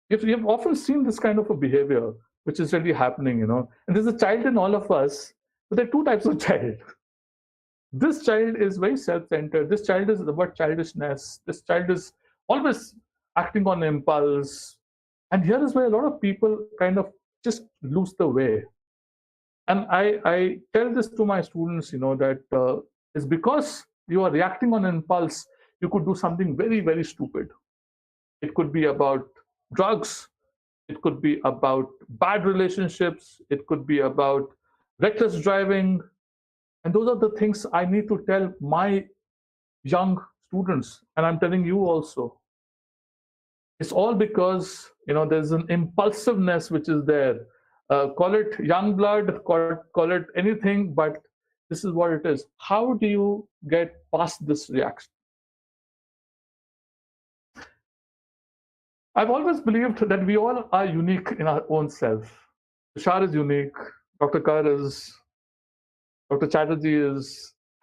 You've often seen this kind of a behavior, which is really happening, and there's a child in all of us, but there are 2 types of child. This child is very self-centered. This child is about childishness. This child is always acting on impulse. And here is where a lot of people kind of just lose the way. And I tell this to my students, that it's because you are reacting on impulse, you could do something very, very stupid. It could be about drugs. It could be about bad relationships. It could be about reckless driving. And those are the things I need to tell my young students. And I'm telling you also. It's all because, there's an impulsiveness which is there. Call it young blood, call it anything, but this is what it is. How do you get past this reaction? I've always believed that we all are unique in our own self. Tushar is unique. Dr. Chatterjee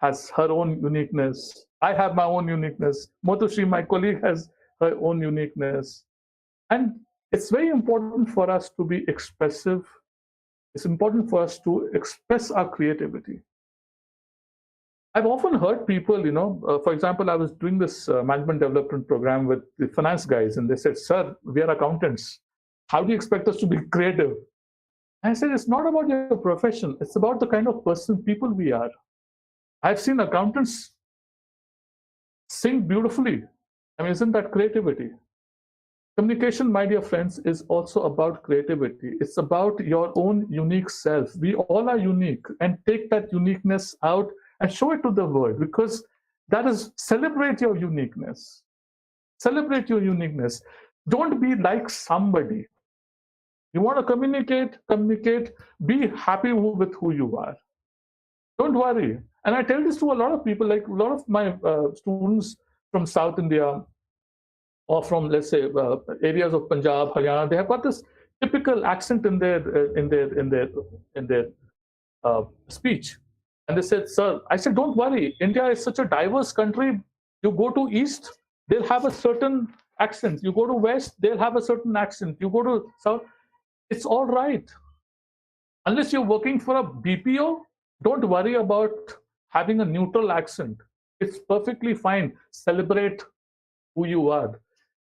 has her own uniqueness. I have my own uniqueness. Motushri, my colleague, has her own uniqueness. And it's very important for us to be expressive. It's important for us to express our creativity. I've often heard people, for example, I was doing this management development program with the finance guys, and they said, sir, we are accountants. How do you expect us to be creative? And I said, it's not about your profession. It's about the kind of people we are. I've seen accountants sing beautifully. I mean, isn't that creativity? Communication, my dear friends, is also about creativity. It's about your own unique self. We all are unique, and take that uniqueness out and show it to the world, because that is, celebrate your uniqueness. Celebrate your uniqueness. Don't be like somebody. You want to communicate, be happy with who you are. Don't worry. And I tell this to a lot of people, like a lot of my students from South India, or from, let's say, areas of Punjab, Haryana. They have got this typical accent in their speech, and they said, "Sir," I said, "Don't worry. India is such a diverse country. You go to East, they'll have a certain accent. You go to West, they'll have a certain accent. You go to South, it's all right. Unless you're working for a BPO, don't worry about having a neutral accent. It's perfectly fine. Celebrate who you are.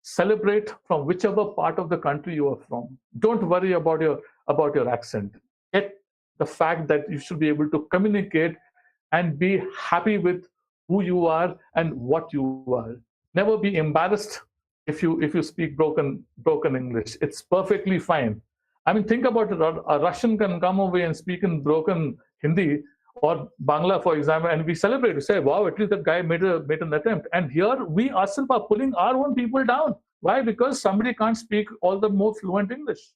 Celebrate from whichever part of the country you are from. Don't worry about your accent. Get the fact that you should be able to communicate and be happy with who you are and what you are. Never be embarrassed if you speak broken English. It's perfectly fine. I mean, think about it. A Russian can come away and speak in broken Hindi or Bangla, for example, and we celebrate. We say, "Wow, at least that guy made an attempt." And here we ourselves are pulling our own people down. Why? Because somebody can't speak all the more fluent English.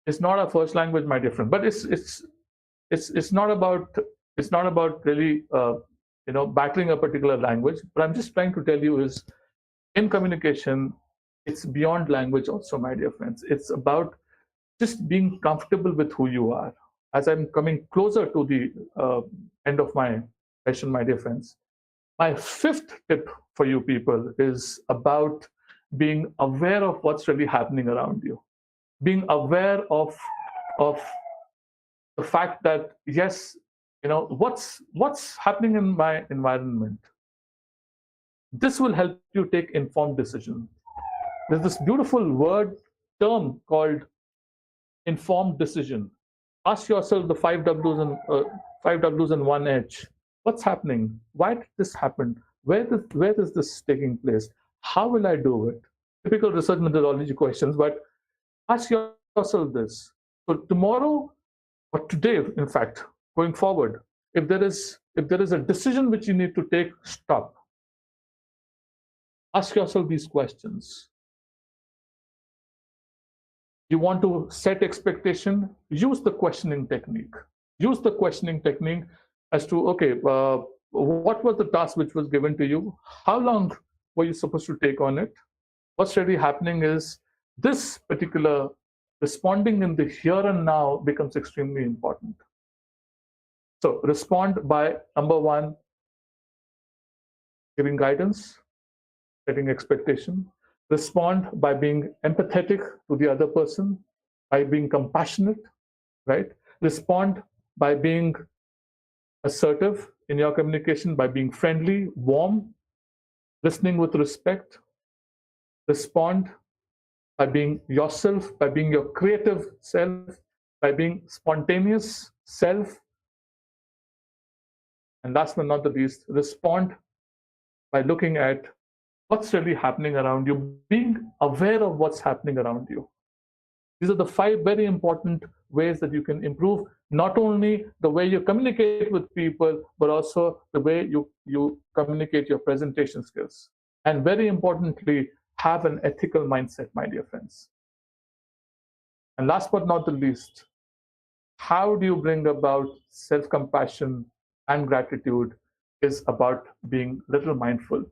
It's not our first language, my dear friend, but it's not about really battling a particular language. But I'm just trying to tell you is, in communication, it's beyond language also, my dear friends. It's about just being comfortable with who you are. As I'm coming closer to the end of my session, my dear friends, my fifth tip for you people is about being aware of what's really happening around you. Being aware of the fact that, yes, what's happening in my environment. This will help you take informed decisions. There's this beautiful term called informed decision. Ask yourself the 5 W's and 1 H. What's happening? Why did this happen? Where is this taking place? How will I do it? Typical research methodology questions, but ask yourself this. So tomorrow or today, in fact, going forward, if there is a decision which you need to take, stop. Ask yourself these questions. You want to set expectation? Use the questioning technique. Use the questioning technique as to, okay, what was the task which was given to you? How long were you supposed to take on it? What's really happening is this particular responding in the here and now becomes extremely important. So respond by, number one, giving guidance, setting expectation. Respond by being empathetic to the other person, by being compassionate, right? Respond by being assertive in your communication, by being friendly, warm, listening with respect. Respond by being yourself, by being your creative self, by being spontaneous self. And last but not the least, respond by looking at what's really happening around you, being aware of what's happening around you. These are the 5 very important ways that you can improve not only the way you communicate with people, but also the way you communicate your presentation skills. And very importantly, have an ethical mindset, my dear friends. And last but not the least, how do you bring about self-compassion and gratitude is about being a little mindful.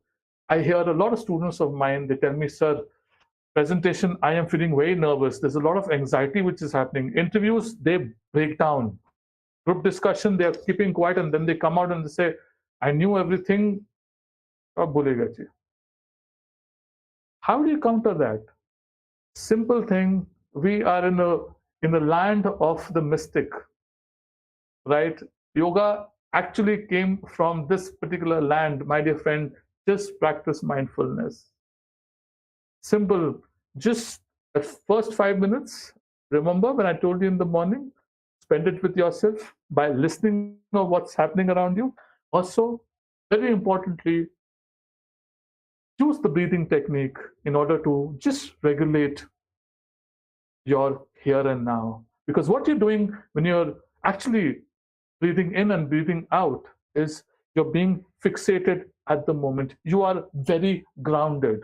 I hear a lot of students of mine, they tell me, "Sir, presentation, I am feeling very nervous. There's a lot of anxiety which is happening. Interviews, they break down. Group discussion, they're keeping quiet, and then they come out and they say, I knew everything. How do you counter that? Simple thing, we are in the land of the mystic, right? Yoga actually came from this particular land, my dear friend. Just practice mindfulness. Simple. Just the first 5 minutes, remember when I told you in the morning, spend it with yourself by listening to what's happening around you. Also, very importantly, choose the breathing technique in order to just regulate your here and now. Because what you're doing when you're actually breathing in and breathing out is you're being fixated at the moment. You are very grounded.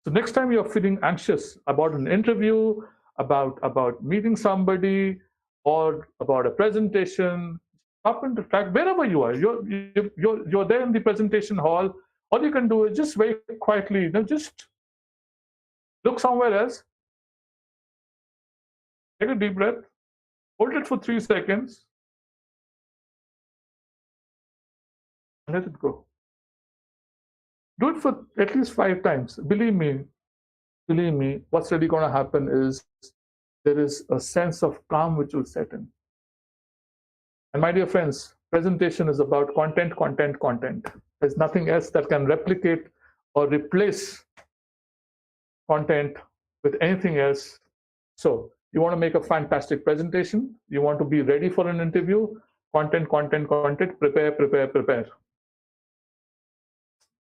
So next time you're feeling anxious about an interview, about meeting somebody, or about a presentation, up into track wherever you are. You're there in the presentation hall. All you can do is just very quietly, just look somewhere else. Take a deep breath. Hold it for 3 seconds. And let it go. Do it for at least 5 times. Believe me, what's really going to happen is there is a sense of calm which will set in. And my dear friends, presentation is about content, content, content. There's nothing else that can replicate or replace content with anything else. So you want to make a fantastic presentation, you want to be ready for an interview, content, content, content, prepare, prepare, prepare.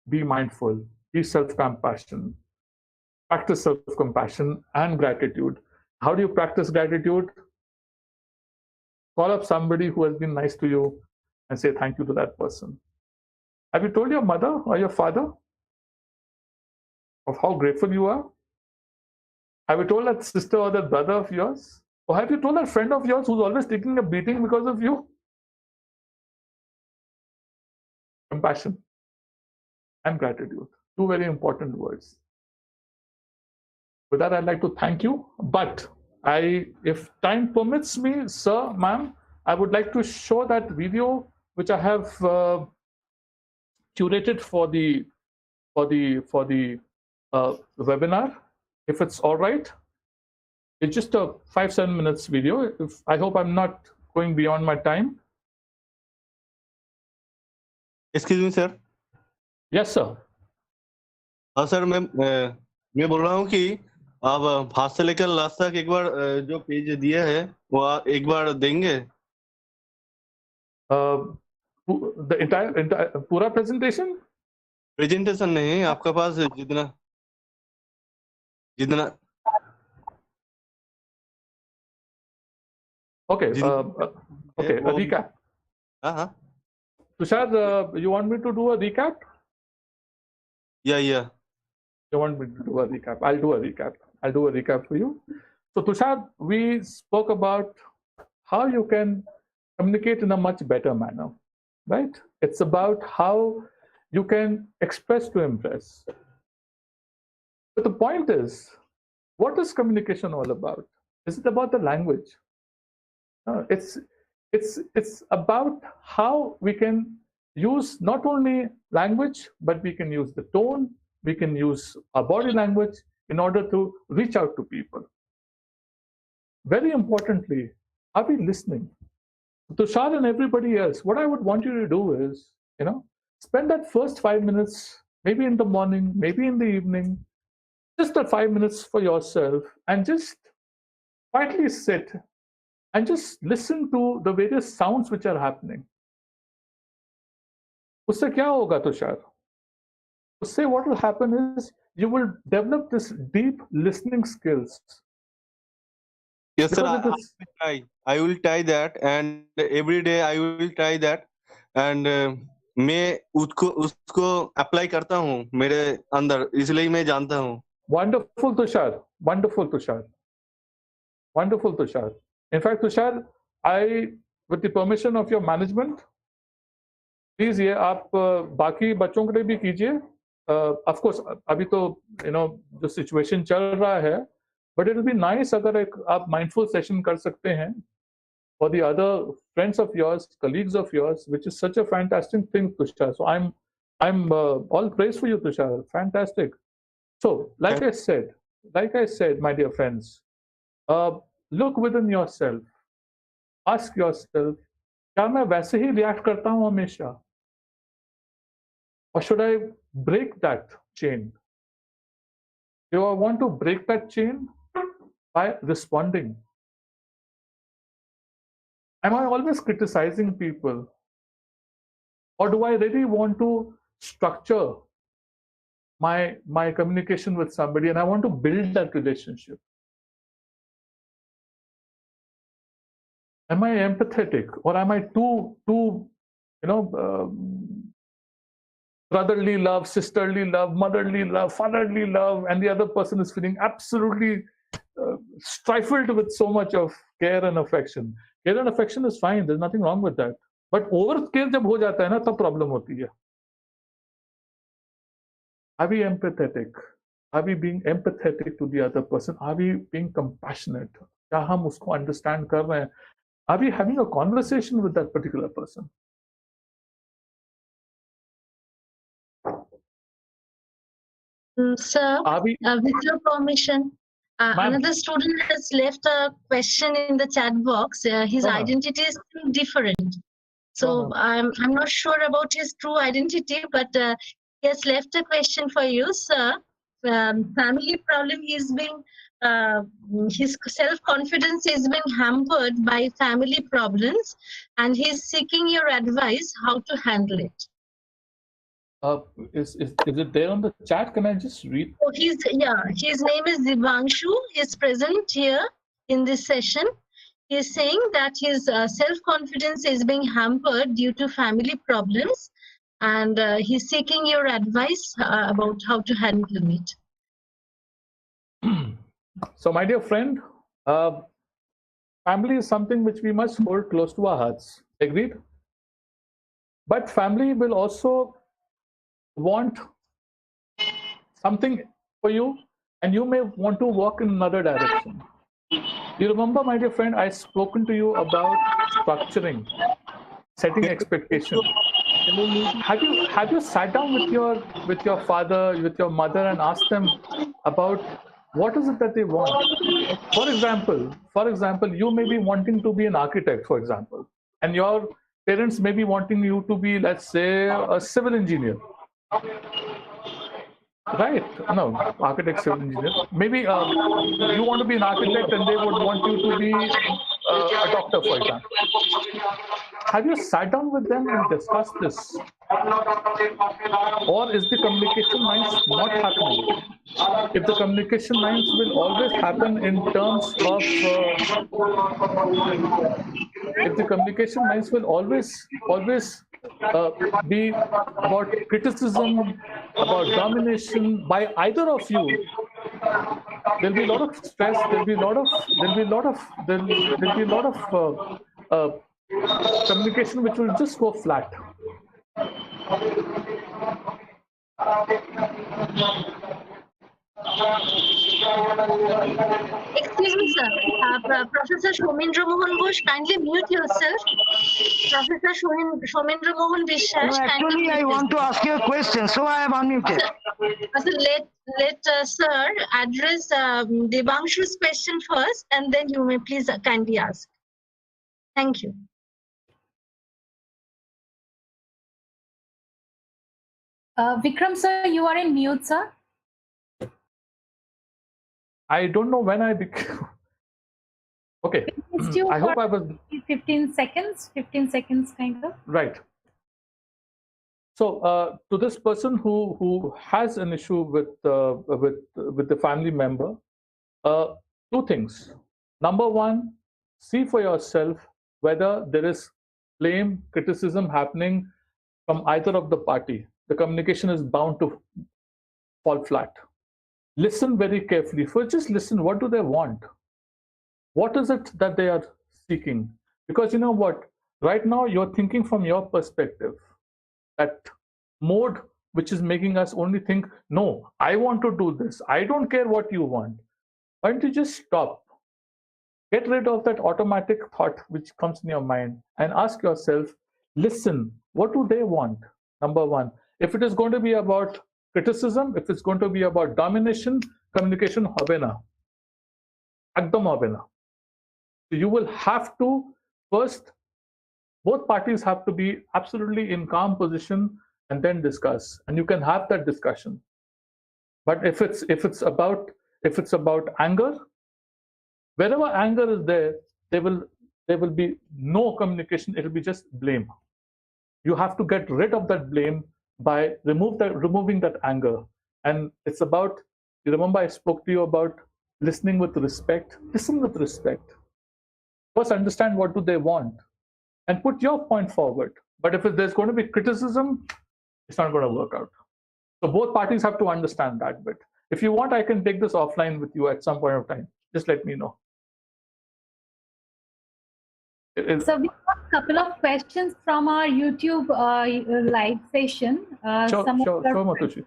Be mindful, be self-compassion, practice self-compassion and gratitude. How do you practice gratitude? Call up somebody who has been nice to you and say thank you to that person. Have you told your mother or your father of how grateful you are? Have you told that sister or that brother of yours? Or have you told that friend of yours who's always taking a beating because of you? Compassion and gratitude. 2 very important words. With that, I'd like to thank you. But if time permits me, sir, ma'am, I would like to show that video which I have curated for the webinar, if it's all right. It's just a 5-7 minutes video. I hope I'm not going beyond my time. Excuse me, sir. Yes, sir. हाँ sir, मैं बोल रहा हूँ कि आप हाथ से लेकर लास्ट तक एक बार जो पेज दिया है वो एक बार देंगे? The entire पूरा presentation? प्रेजेंटेशन नहीं, आपके पास जितना Okay. Okay. A recap. हाँ. Tushar, you want me to do a recap? Yeah. You want me to do a recap? I'll do a recap for you. So Tushar, we spoke about how you can communicate in a much better manner, right? It's about how you can express to impress. But the point is, what is communication all about? Is it about the language? No, it's about how we can use not only language, but we can use the tone, we can use our body language in order to reach out to people. Very importantly, are we listening? Tushar and everybody else, what I would want you to do is, spend that first 5 minutes, maybe in the morning, maybe in the evening, just the 5 minutes for yourself, and just quietly sit and just listen to the various sounds which are happening. Usse kya hoga, Tushar? Usse what will happen is you will develop this deep listening skills. Yes, sir. I will try that, and every day I will try that, and मैं उसको apply करता हूँ मेरे अंदर, इसलिए मैं जानता हूँ. Wonderful, Tushar. Wonderful, Tushar. Wonderful, Tushar. In fact, Tushar, with the permission of your management, please ये आप बाकी बच्चों के लिए भी कीजिए. Of course, अभी तो जो situation चल रहा है, but it will be nice अगर आप mindful session कर सकते हैं for the other friends of yours, colleagues of yours, which is such a fantastic thing, Tushar. So I'm all praise for you, Tushar. Fantastic. So, like I said, my dear friends, look within yourself. Ask yourself, क्या मैं वैसे ही react करता हूँ हमेशा? Or should I break that chain? Do I want to break that chain by responding? Am I always criticizing people? or do I really want to structure my communication with somebody and I want to build that relationship? Am I empathetic, or am I too brotherly love, sisterly love, motherly love, fatherly love, and the other person is feeling absolutely stifled with so much of care and affection? Care and affection is fine, there's nothing wrong with that, but over care जब हो जाता है ना तब problem होती है. Are we empathetic? Are we being empathetic to the other person? Are we being compassionate? क्या हम उसको understand कर रहे हैं? Are we having a conversation with that particular person? Sir, Are we? with your permission, another student has left a question in the chat box. His identity is different. So I'm not sure about his true identity, but he has left a question for you, sir. Family problem is being, his self-confidence is being hampered by family problems, and he's seeking your advice how to handle it. Is it there on the chat? Can I just read? Oh, his name is Divanshu. He's present here in this session. He's saying that his self-confidence is being hampered due to family problems, and he's seeking your advice about how to handle it. So, my dear friend, family is something which we must hold close to our hearts. Agreed? But family will also want something for you, and you may want to walk in another direction. You remember, my dear friend, I've spoken to you about structuring, setting expectations. Have you sat down with your father, with your mother, and asked them about what is it that they want? For example, you may be wanting to be an architect, for example, and your parents may be wanting you to be, let's say, a civil engineer. Right? No, architect, civil engineer. Maybe you want to be an architect and they would want you to be a doctor, for example. Have you sat down with them and discussed this? Or is the communication lines not happening? If the communication lines will always happen in terms of, if the communication lines will always be about criticism, about domination by either of you, there'll be a lot of stress. There'll be a lot of communication which will just go flat. Excuse me, sir. Professor Shomendra Mohan Ghosh, kindly mute yourself. Professor Shomendra Mohan Vishwas. No, actually, I want to ask you a question, so I am unmuted. Let sir address Devanshu's question first, and then you may please kindly ask. Thank you. Vikram, sir, you are in mute, sir. I don't know when I became. Okay. I hope I was 15 seconds kind of. Right. So to this person who has an issue with the family member, two things. Number one, see for yourself whether there is blame, criticism happening from either of the party. The communication is bound to fall flat. Listen very carefully. First, just listen. What do they want? What is it that they are seeking? Because you know what? Right now, you're thinking from your perspective. That mode which is making us only think, no, I want to do this. I don't care what you want. Why don't you just stop? Get rid of that automatic thought which comes in your mind and ask yourself, listen, what do they want? Number one. If it is going to be about criticism, if it's going to be about domination, communication hobe na. Ekdam hobe na. So you will have to first, both parties have to be absolutely in calm position and then discuss, and you can have that discussion. But if it's about anger, wherever anger is there will be no communication. It will be just blame. You have to get rid of that blame by removing that anger. And it's about, you remember I spoke to you about listening with respect. Listen with respect. First, understand what do they want and put your point forward. But if there's going to be criticism, it's not going to work out. So both parties have to understand that bit. If you want, I can take this offline with you at some point of time. Just let me know. So we have a couple of questions from our YouTube live session. Sure, Matushi.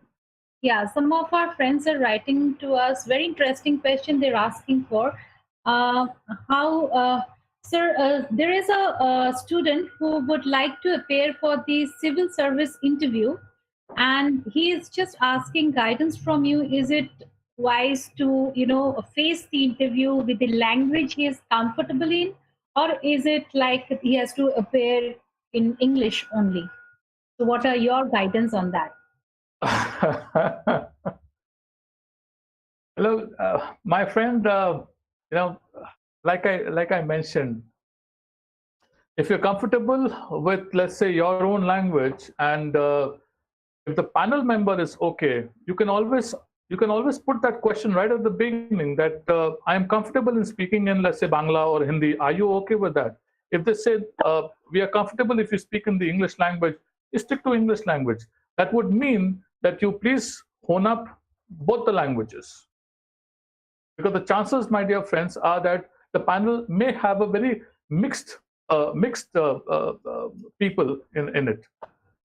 Yeah, some of our friends are writing to us. Very interesting question they're asking for. Sir, there is a student who would like to appear for the civil service interview, and he is just asking guidance from you. Is it wise to, face the interview with the language he is comfortable in, or is it like he has to appear in English only? So what are your guidance on that? Hello, my friend, like I mentioned, if you're comfortable with, let's say, your own language, and if the panel member is okay, you can always put that question right at the beginning, that I am comfortable in speaking in, let's say, Bangla or Hindi. Are you okay with that? If they say we are comfortable if you speak in the English language, you stick to English language. That would mean that you please hone up both the languages, because the chances, my dear friends, are that the panel may have a very mixed people in it.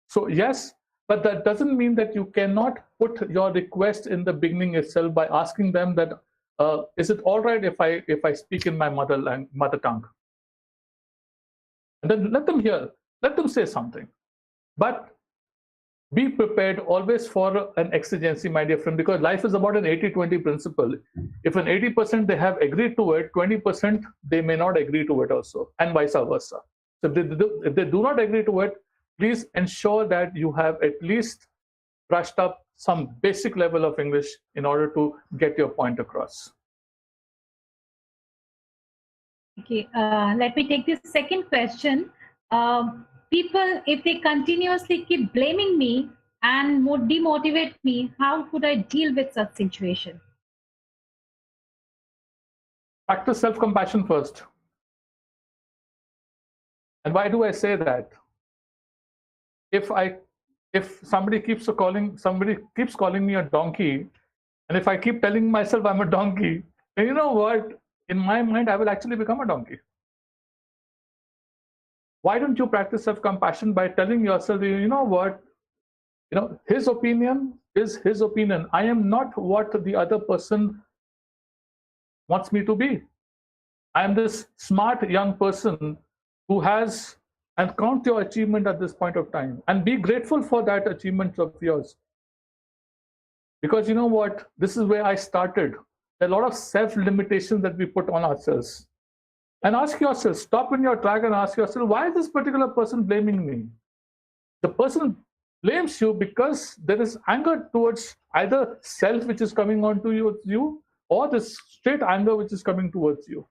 So yes, but that doesn't mean that you cannot put your request in the beginning itself by asking them that is it all right if I speak in my mother tongue? And then let them hear, let them say something. But be prepared always for an exigency, my dear friend, because life is about an 80-20 principle. If an 80% they have agreed to it, 20% they may not agree to it also, and vice versa. So if they do not agree to it, please ensure that you have at least brushed up some basic level of English in order to get your point across. Okay, let me take this second question. People, if they continuously keep blaming me and demotivate me, how could I deal with such situation? Practice self-compassion first. And why do I say that? If somebody keeps calling me a donkey, and if I keep telling myself I'm a donkey, then you know what? In my mind, I will actually become a donkey. Why don't you practice self-compassion by telling yourself, you know what? His opinion is his opinion. I am not what the other person wants me to be. I am this smart young person who has, and count your achievement at this point of time and be grateful for that achievement of yours. Because you know what? This is where I started. There are a lot of self-limitations that we put on ourselves. And ask yourself, stop in your track and ask yourself, why is this particular person blaming me? The person blames you because there is anger towards either self which is coming on to you, or this straight anger which is coming towards you.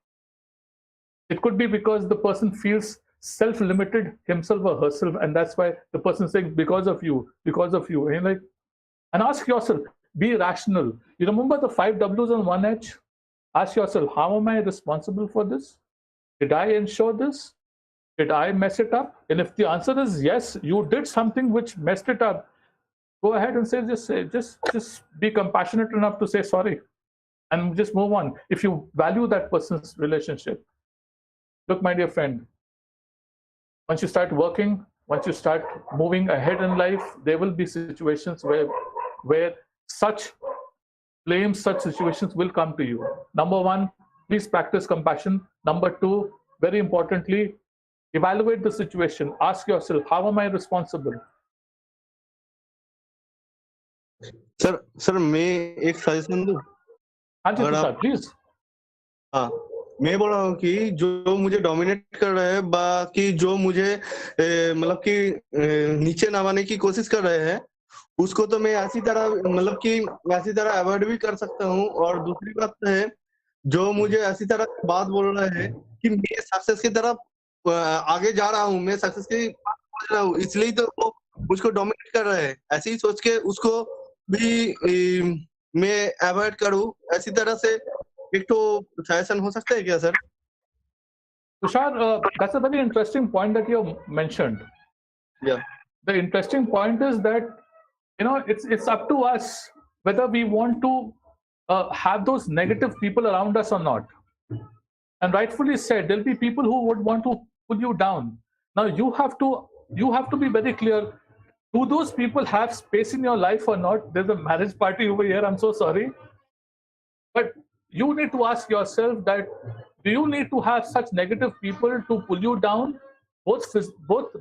It could be because the person feels self-limited himself or herself, and that's why the person is saying, because of you. And ask yourself, be rational. You remember the 5 W's on 1 H? Ask yourself, how am I responsible for this? Did I ensure this? Did I mess it up? And if the answer is yes, you did something which messed it up, go ahead and just be compassionate enough to say sorry and just move on. If you value that person's relationship. Look, my dear friend, once you start working, once you start moving ahead in life, there will be situations where such blames, such situations will come to you. Number 1, please practice compassion. Number 2, very importantly, evaluate the situation. Ask yourself, how am I responsible? Sir मैं एक suggestion दूं? हाँ जी Tushar, please. हाँ, मैं बोल रहा हूँ कि जो मुझे डोमिनेट कर रहे हैं, बाकी जो मुझे मतलब कि नीचे नवाने की कोशिश कर रहे हैं, उसको तो मैं ऐसी तरह अवॉइड भी कर सकता हूँ. और दूसरी बात है, जो मुझे ऐसी तरह बात बोल रहे हैं कि मैं सक्सेस की तरफ आगे जा रहा हूँ, मैं सक्सेस की समझ रहा हूँ, इसलिए तो वो मुझको डोमिनेट कर रहा है। ऐसे ही सोच के उसको भी मैं अवॉइड करूँ, ऐसी तरह से एक तो सजेशन हो सकता है क्या sir? Tushar, that's a very interesting point that you mentioned. Yeah. The interesting point is that it's up to us whether we want to have those negative people around us or not. And rightfully said, there'll be people who would want to pull you down. Now you have to be very clear. Do those people have space in your life or not? There's a marriage party over here. I'm so sorry. But you need to ask yourself that do you need to have such negative people to pull you down, both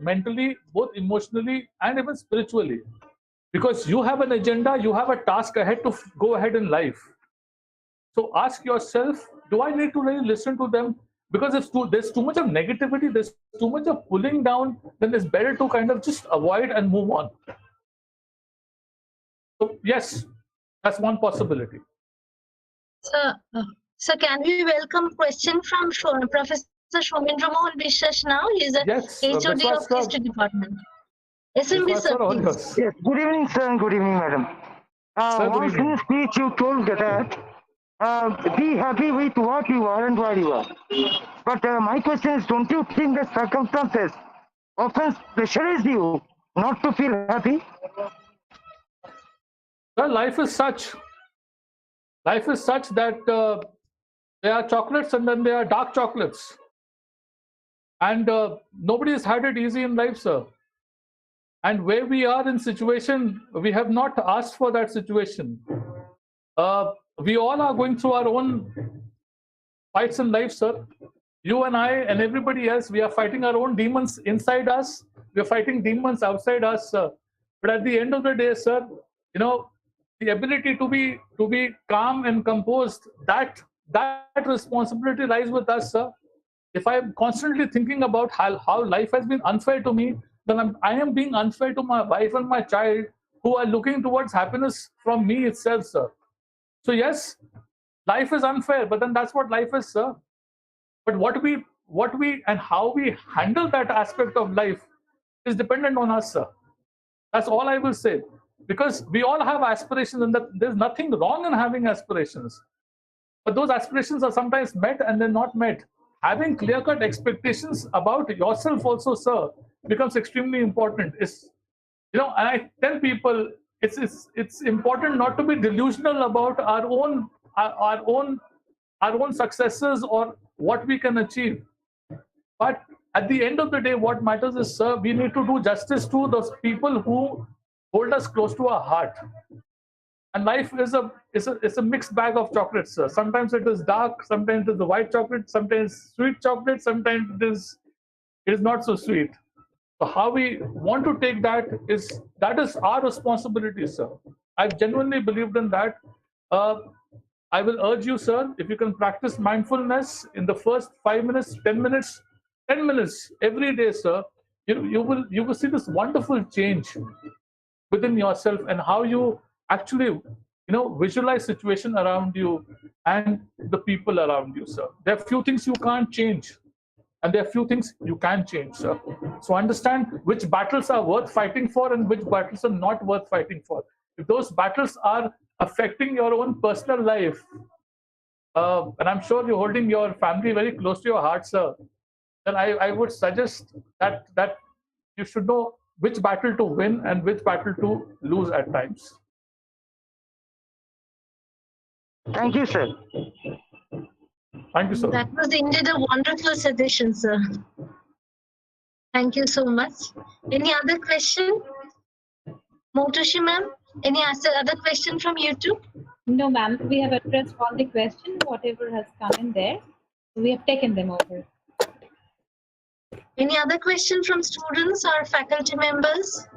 mentally, both emotionally, and even spiritually? Because you have an agenda, you have a task ahead to go ahead in life. So ask yourself, do I need to really listen to them? Because if there's too much of negativity, there's too much of pulling down, then it's better to kind of just avoid and move on. So yes, that's one possibility. So can we welcome question from Professor Shomendra Mohan বিশ্বাস now? He's a Yes, HOD of Biswas sir. History Department. SMB Biswas sir, sir, all please. yours. Yes, good evening, sir, and good evening, madam. Sir, good Once in evening. a speech you told that be happy with what you are and where you are. But my question is, don't you think the circumstances often pressurize you not to feel happy? Well, life is such that there are chocolates and then there are dark chocolates. And nobody has had it easy in life, sir. And where we are in situation, we have not asked for that situation. We all are going through our own fights in life, sir. You and I and everybody else, we are fighting our own demons inside us. We are fighting demons outside us. But at the end of the day, sir, the ability to be calm and composed, that responsibility lies with us, sir. If I'm constantly thinking about how life has been unfair to me, then I am being unfair to my wife and my child who are looking towards happiness from me itself, sir. So yes, life is unfair, but then that's what life is, sir. But what we and how we handle that aspect of life is dependent on us, sir. That's all I will say. Because we all have aspirations, and that there's nothing wrong in having aspirations. But those aspirations are sometimes met and they're not met. Having clear-cut expectations about yourself also, sir, becomes extremely important. And I tell people it's important not to be delusional about our own successes or what we can achieve. But at the end of the day, what matters is, sir, we need to do justice to those people who hold us close to our heart. And life is a mixed bag of chocolates, sir. Sometimes it is dark, sometimes it is the white chocolate, sometimes sweet chocolate, sometimes it is not so sweet. So how we want to take that is our responsibility, sir. I genuinely believed in that. Uh, I will urge you, sir, if you can practice mindfulness in the first 5 minutes, 10 minutes every day, sir, you will see this wonderful change within yourself and how you actually visualize situation around you and the people around you, sir. There are few things you can't change, and there are few things you can change, sir. So understand which battles are worth fighting for and which battles are not worth fighting for. If those battles are affecting your own personal life, and I'm sure you're holding your family very close to your heart, sir, then I would suggest that you should know which battle to win and which battle to lose at times. Thank you, sir. Thank you, sir. That was indeed a wonderful suggestion, sir. Thank you so much. Any other question? Motoshi ma'am, any other question from YouTube? No, ma'am, we have addressed all the questions, whatever has come in there. We have taken them over. Any other question from students or faculty members?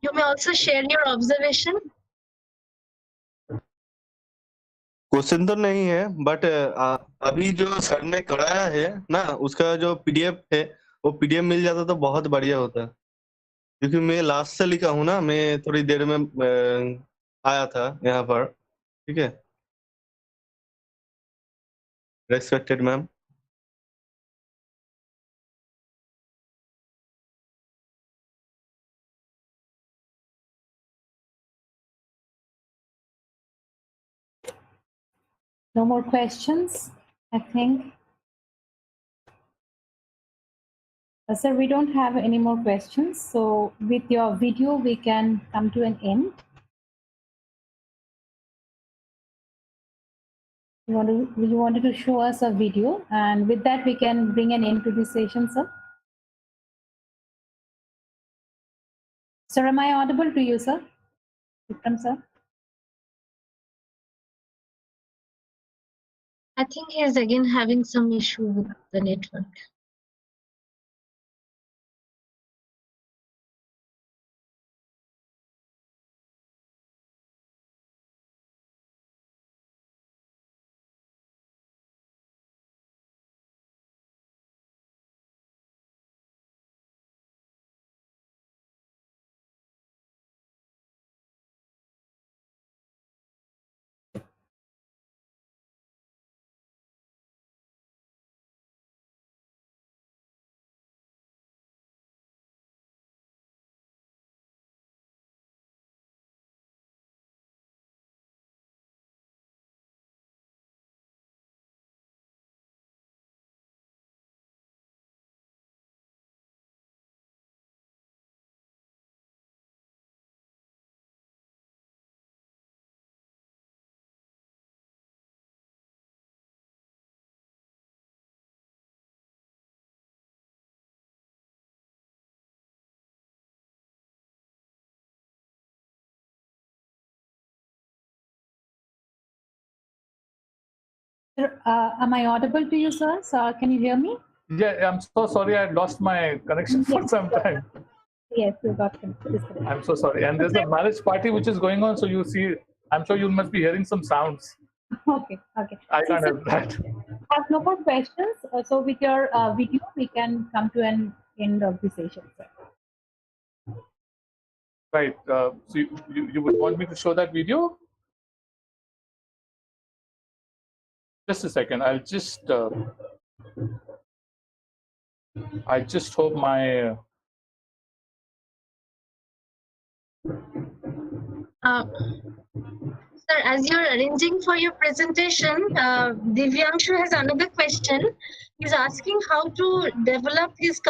You may also share your observation. Question तो नहीं है, but अभी जो sir ने कराया है ना, उसका जो पीडीएफ है वो पीडीएफ मिल जाता तो बहुत बढ़िया होता, क्योंकि मैं लास्ट से लिखा हूँ ना, मैं थोड़ी देर में आया था यहाँ पर. ठीक है, respected ma'am. No more questions, I think. Sir, we don't have any more questions. So with your video, we can come to an end. You wanted to show us a video, and with that, we can bring an end to this session, sir. Sir, am I audible to you, sir? Vikram, sir? I think he is again having some issue with the network. Sir, am I audible to you, sir? So can you hear me? Yeah, I'm so sorry. I lost my connection for some time. Yes, you got disconnected. I'm so sorry. And there's a marriage party which is going on, so you see, I'm sure you must be hearing some sounds. Okay, okay. I So, can't sir, help that. have no more questions. So with your video, we can come to an end of the session, sir. Right. So you would want me to show that video? Just a second. I just hope my Sir, as you're arranging for your presentation, Divyanshu has another question. He's asking how to develop his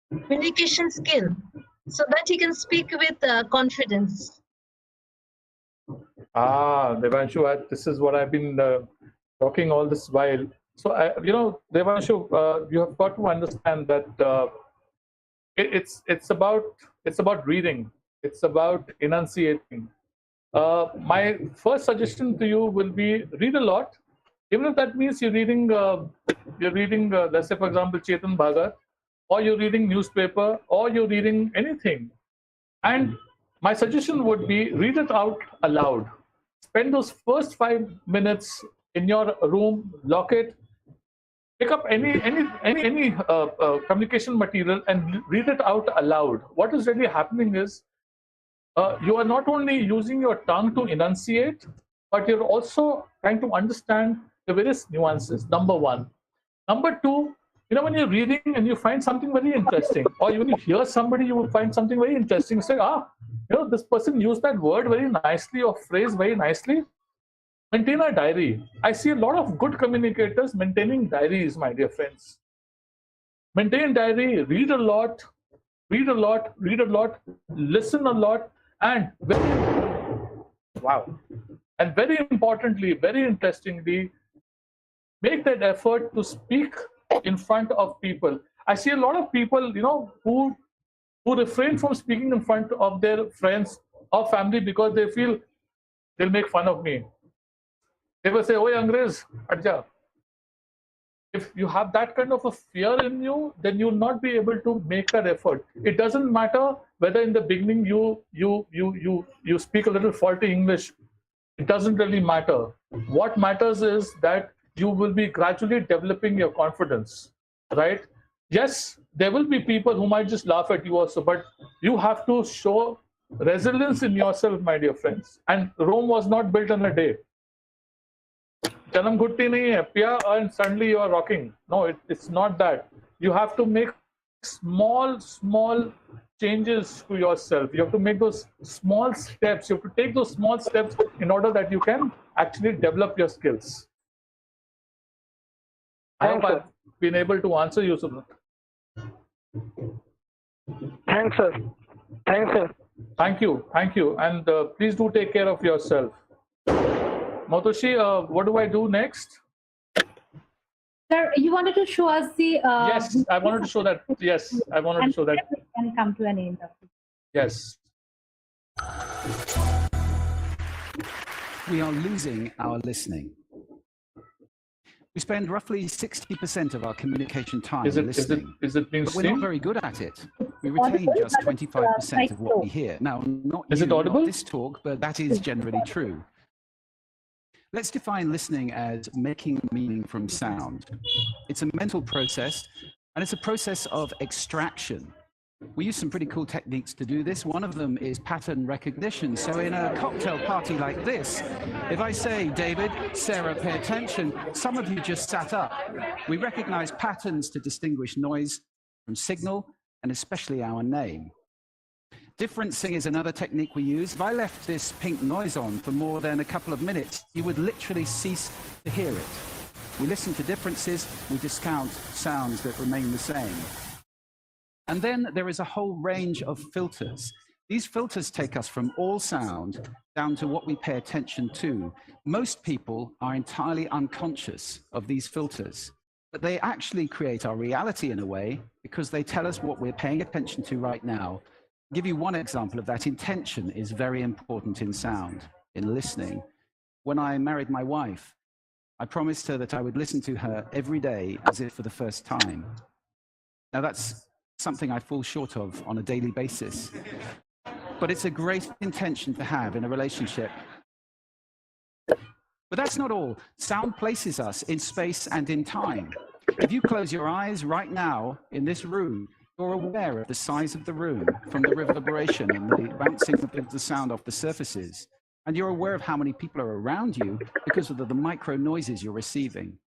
communication skill so that he can speak with confidence. Devanshu, this is what I've been talking all this while. So, Devanshu, you have got to understand that it's about reading. It's about enunciating. My first suggestion to you will be read a lot, even if that means you're reading, let's say, for example, Chetan Bhagat, or you're reading newspaper, or you're reading anything. And my suggestion would be read it out aloud. Spend those first 5 minutes in your room, lock it, pick up any communication material and read it out aloud. What is really happening is you are not only using your tongue to enunciate, but you're also trying to understand the various nuances. Number one. Number two, when you're reading and you find something very interesting, or when you hear somebody, you will find something very interesting. You say, this person used that word very nicely or phrase very nicely. Maintain a diary. I see a lot of good communicators maintaining diaries, my dear friends. Maintain diary, read a lot, listen a lot, and very importantly, very interestingly, make that effort to speak in front of people. I see a lot of people, who refrain from speaking in front of their friends or family because they feel they'll make fun of me. They will say, "Oi, Angrez, adja." If you have that kind of a fear in you, then you'll not be able to make that effort. It doesn't matter whether in the beginning you speak a little faulty English. It doesn't really matter. What matters is that you will be gradually developing your confidence, right? Yes, there will be people who might just laugh at you also, but you have to show resilience in yourself, my dear friends. And Rome was not built in a day. Janam ghutti nahi hai, pia, and suddenly you are rocking. No, it's not that. You have to make small changes to yourself. You have to make those small steps. You have to take those small steps in order that you can actually develop your skills. I hope I've been able to answer you, Subrat. Thanks, sir. Thanks, sir. Thank you. Thank you. And please do take care of yourself. Motoshi, what do I do next? Sir, you wanted to show us the... Yes, I wanted to show that. Yes, I wanted to show that. And come to an end. Yes. We are losing our listening. We spend roughly 60% of our communication time listening, is it being but we're seen? not very good at it. We retain just 25% of what we hear. Now, not Is you, it audible? not this talk, but that is generally true. Let's define listening as making meaning from sound. It's a mental process, and it's a process of extraction. We use some pretty cool techniques to do this. One of them is pattern recognition. So in a cocktail party like this, if I say, David, Sarah, pay attention, some of you just sat up. We recognize patterns to distinguish noise from signal, and especially our name. Differencing is another technique we use. If I left this pink noise on for more than a couple of minutes, you would literally cease to hear it. We listen to differences, we discount sounds that remain the same. And then there is a whole range of filters. These filters take us from all sound down to what we pay attention to. Most people are entirely unconscious of these filters, but they actually create our reality in a way because they tell us what we're paying attention to right now. I'll give you one example of that. Intention is very important in sound, in listening. When I married my wife, I promised her that I would listen to her every day as if for the first time. Now that's something I fall short of on a daily basis. But it's a great intention to have in a relationship. But that's not all. Sound places us in space and in time. If you close your eyes right now in this room, you're aware of the size of the room from the reverberation and the bouncing of the sound off the surfaces. And you're aware of how many people are around you because of the micro noises you're receiving.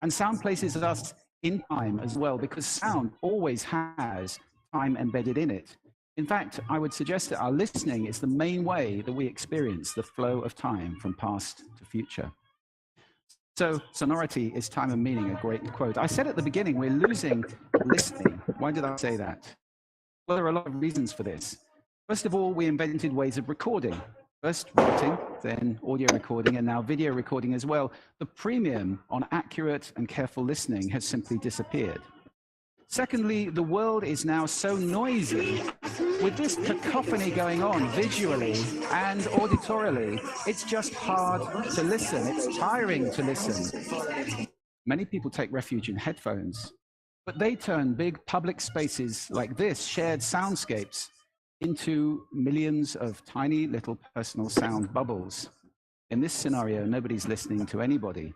And sound places us in time as well, because sound always has time embedded in it. In fact, I would suggest that our listening is the main way that we experience the flow of time from past to future. So sonority is time and meaning, a great quote. I said at the beginning, we're losing listening. Why did I say that? Well, there are a lot of reasons for this. First of all, we invented ways of recording. First writing, then audio recording, and now video recording as well. The premium on accurate and careful listening has simply disappeared. Secondly, the world is now so noisy. With this cacophony going on visually and auditorily, it's just hard to listen. It's tiring to listen. Many people take refuge in headphones, but they turn big public spaces like this, shared soundscapes, into millions of tiny little personal sound bubbles. In this scenario, nobody's listening to anybody.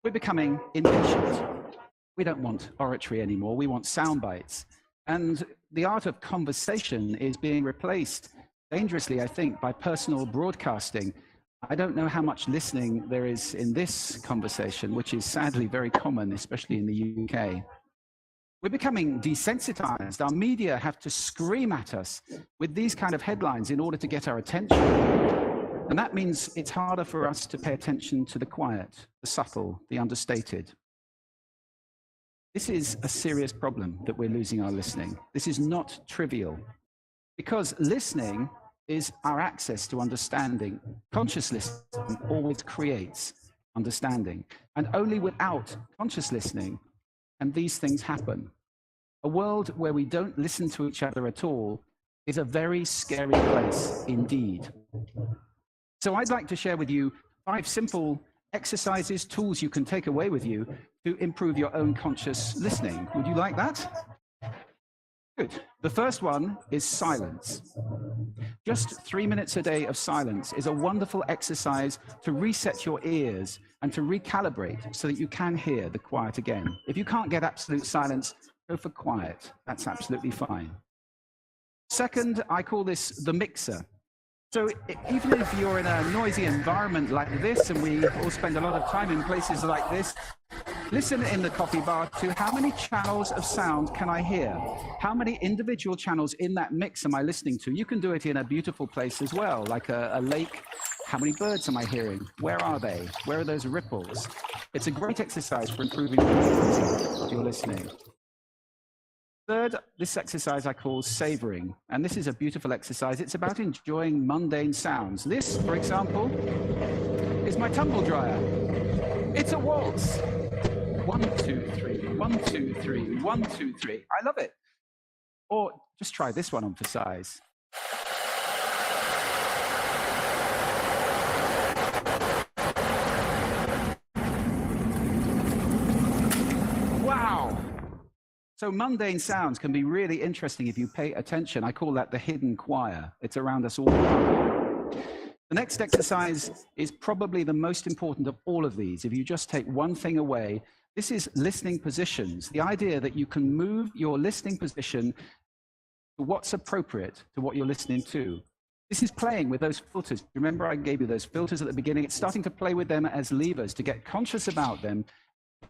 We're becoming impatient. We don't want oratory anymore. We want sound bites. And the art of conversation is being replaced dangerously, I think, by personal broadcasting. I don't know how much listening there is in this conversation, which is sadly very common, especially in the UK. We're becoming desensitized. Our media have to scream at us with these kind of headlines in order to get our attention. And that means it's harder for us to pay attention to the quiet, the subtle, the understated. This is a serious problem that we're losing our listening. This is not trivial, because listening is our access to understanding. Conscious listening always creates understanding, and only without conscious listening can these things happen. A world where we don't listen to each other at all is a very scary place indeed. So I'd like to share with you 5 simple exercises, tools you can take away with you to improve your own conscious listening. Would you like that? Good. The first one is silence. Just 3 minutes a day of silence is a wonderful exercise to reset your ears and to recalibrate so that you can hear the quiet again. If you can't get absolute silence, go for quiet. That's absolutely fine. Second, I call this the mixer. So even if you're in a noisy environment like this, and we all spend a lot of time in places like this, listen in the coffee bar to how many channels of sound can I hear? How many individual channels in that mix am I listening to? You can do it in a beautiful place as well, like a lake. How many birds am I hearing? Where are they? Where are those ripples? It's a great exercise for improving the quality of your listening. Third, this exercise I call savoring, and this is a beautiful exercise. It's about enjoying mundane sounds. This, for example, is my tumble dryer. It's a waltz. 1, 2, 3, 1, 2, 3, 1, 2, 3. I love it. Or just try this one on for size. Wow. So mundane sounds can be really interesting if you pay attention. I call that the hidden choir. It's around us all the time. The next exercise is probably the most important of all of these. If you just take one thing away, this is listening positions. The idea that you can move your listening position to what's appropriate to what you're listening to. This is playing with those filters. Remember I gave you those filters at the beginning? It's starting to play with them as levers to get conscious about them,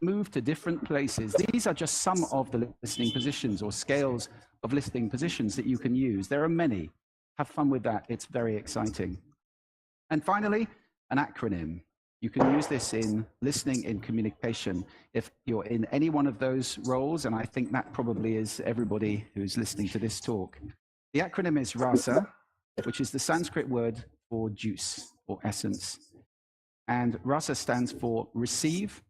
move to different places. These are just some of the listening positions or scales of listening positions that you can use. There are many. Have fun with that. It's very exciting. And finally, an acronym. You can use this in listening, in communication. If you're in any one of those roles, and I think that probably is everybody who's listening to this talk. The acronym is RASA, which is the Sanskrit word for juice or essence. And RASA stands for receive,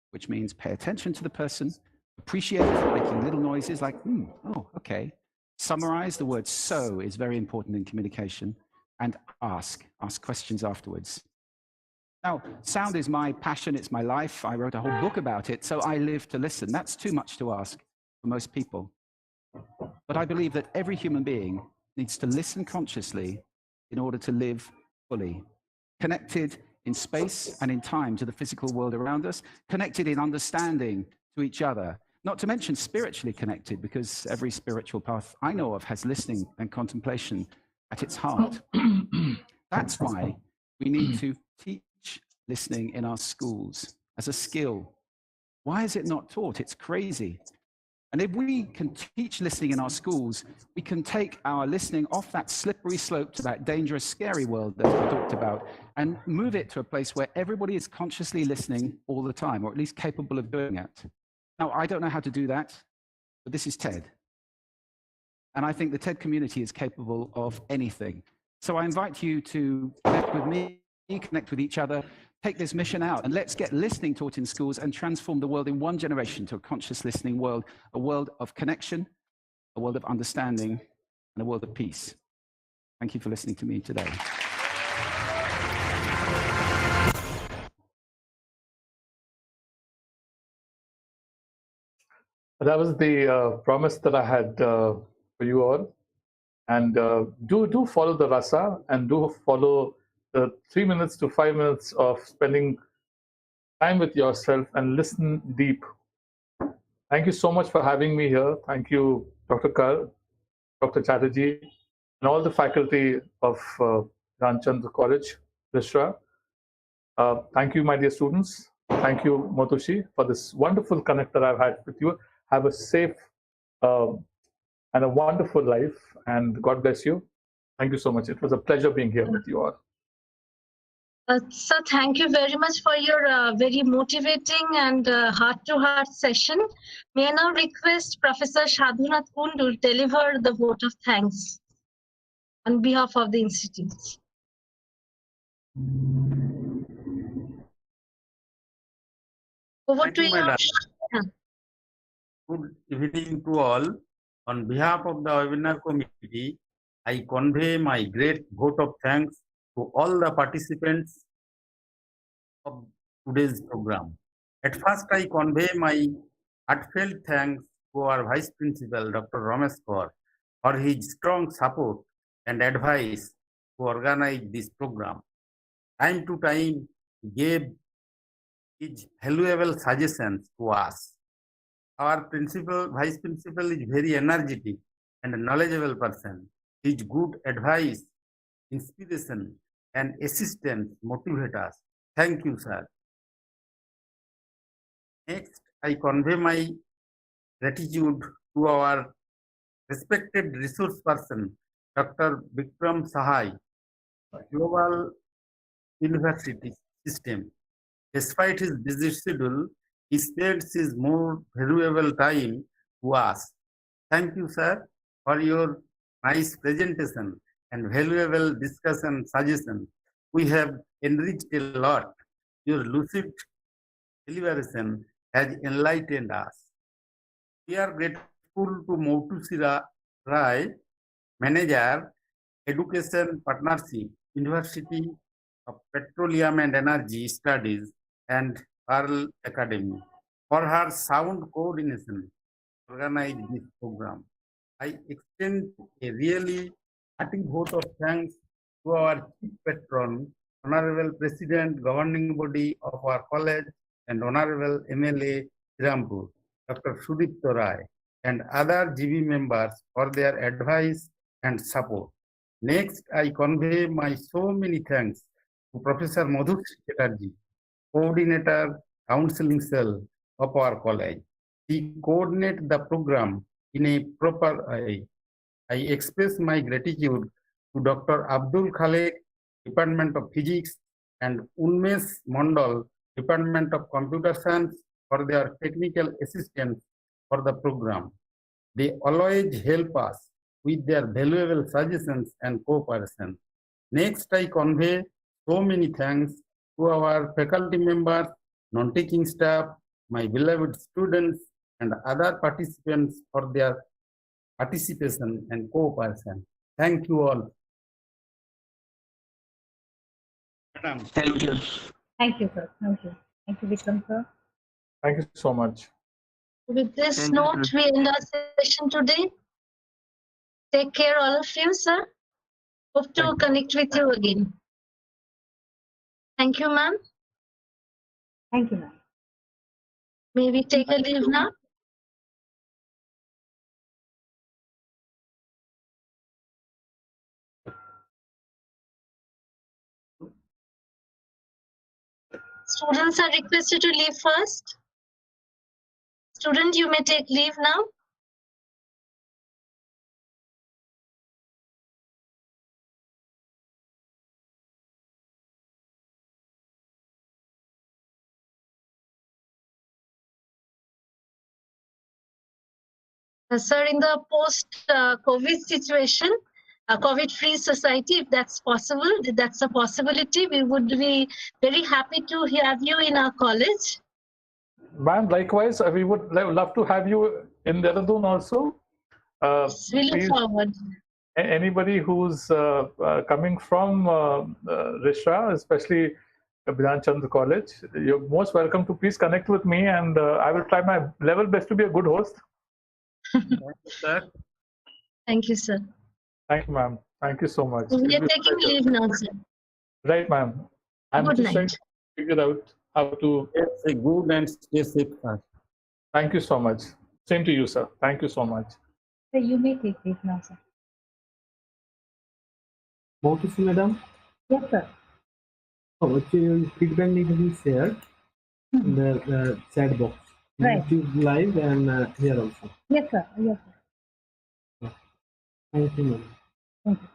which means pay attention to the person, appreciate, making little noises like, oh, okay. Summarize, the word so is very important in communication, and ask questions afterwards. Now, sound is my passion, it's my life. I wrote a whole book about it, so I live to listen. That's too much to ask for most people. But I believe that every human being needs to listen consciously in order to live fully, connected in space and in time to the physical world around us, connected in understanding to each other, not to mention spiritually connected, because every spiritual path I know of has listening and contemplation at its heart. That's why we need to teach listening in our schools as a skill. Why is it not taught? It's crazy. And if we can teach listening in our schools, we can take our listening off that slippery slope to that dangerous, scary world that we talked about and move it to a place where everybody is consciously listening all the time, or at least capable of doing it. Now, I don't know how to do that, but this is TED. And I think the TED community is capable of anything. So I invite you to connect with me, connect with each other, take this mission out, and let's get listening taught in schools and transform the world in one generation to a conscious listening world, a world of connection, a world of understanding, and a world of peace. Thank you for listening to me today. That was the promise that I had for you all. And do follow the rasa, and do follow the 3 minutes to 5 minutes of spending time with yourself and listen deep. Thank you so much for having me here. Thank you, Dr. Kar, Dr. Chatterjee, and all the faculty of Ranchandra College, Rishra. Thank you, my dear students. Thank you, Motoshi, for this wonderful connect that I've had with you. Have a safe and a wonderful life, and God bless you. Thank you so much. It was a pleasure being here with you all. So thank you very much for your very motivating and heart-to-heart session. May I now request Professor Sadhunath Kun to deliver the vote of thanks on behalf of the Institute. Over to you. Good evening to all. On behalf of the webinar committee, I convey my great vote of thanks to all the participants of today's program. At first, I convey my heartfelt thanks to our Vice Principal, Dr. Ramesh Kaur, for his strong support and advice to organize this program. Time to time, he gave his valuable suggestions to us. Our Vice Principal is very energetic and a knowledgeable person. His good advice inspiration, and assistance motivate us. Thank you, sir. Next, I convey my gratitude to our respected resource person, Dr. Vikram Sahai, Global University System. Despite his busy schedule, he spends his more valuable time to us. Thank you, sir, for your nice presentation and valuable discussion suggestion. We have enriched a lot. Your lucid deliberation has enlightened us. We are grateful to Moutusira Rai, Manager, Education Partnership, University of Petroleum and Energy Studies, and Pearl Academy, for her sound coordination to organize this program. I extend a really hearty vote of thanks to our chief patron, Honorable President, Governing Body of our college, and Honorable MLA Srirampur, Dr. Sudipto Rai, and other GB members for their advice and support. Next, I convey my so many thanks to Professor Madhu Chatterjee, Coordinator, Counseling Cell of our college. He coordinates the program in a proper way. I express my gratitude to Dr. Abdul Khalek, Department of Physics, and Unmesh Mondal, Department of Computer Science, for their technical assistance for the program. They always help us with their valuable suggestions and cooperation. Next, I convey so many thanks to our faculty members, non-teaching staff, my beloved students, and other participants for their participation and cooperation. Thank you all. Madam. Thank you. Thank you, sir. Thank you. Thank you, Vikram, sir. Thank you so much. With this Thank you, note, we end our session today. Take care, all of you, sir. Hope to Thank you. connect with you again. Thank you, ma'am. Thank you, ma'am. May we take a leave now? Students are requested to leave first. Student, you may take leave now. Sir, in the post-COVID situation, COVID-free society, if that's possible, if that's a possibility, we would be very happy to have you in our college. Ma'am, likewise, we would love to have you in Dehradun also. Yes, we look Please, forward. anybody who's coming from Rishra, especially Bidhan Chandra College, you're most welcome to please connect with me, and I will try my level best to be a good host. Thank you, sir. Thank you, sir. Thank you, ma'am. Thank you so much. We It are was a taking pleasure. leave now, sir. Right, ma'am. I'm Good just trying night. to figure out how to. Stay good and stay safe, sir. Thank you so much. Same to you, sir. Thank you so much. So you may take leave now, sir. Notice, madam, Yes, sir. what your feedback need to be shared in the chat box. Right. YouTube live and here also. Yes, sir. Yes, sir. Thank you, madam. Thank you.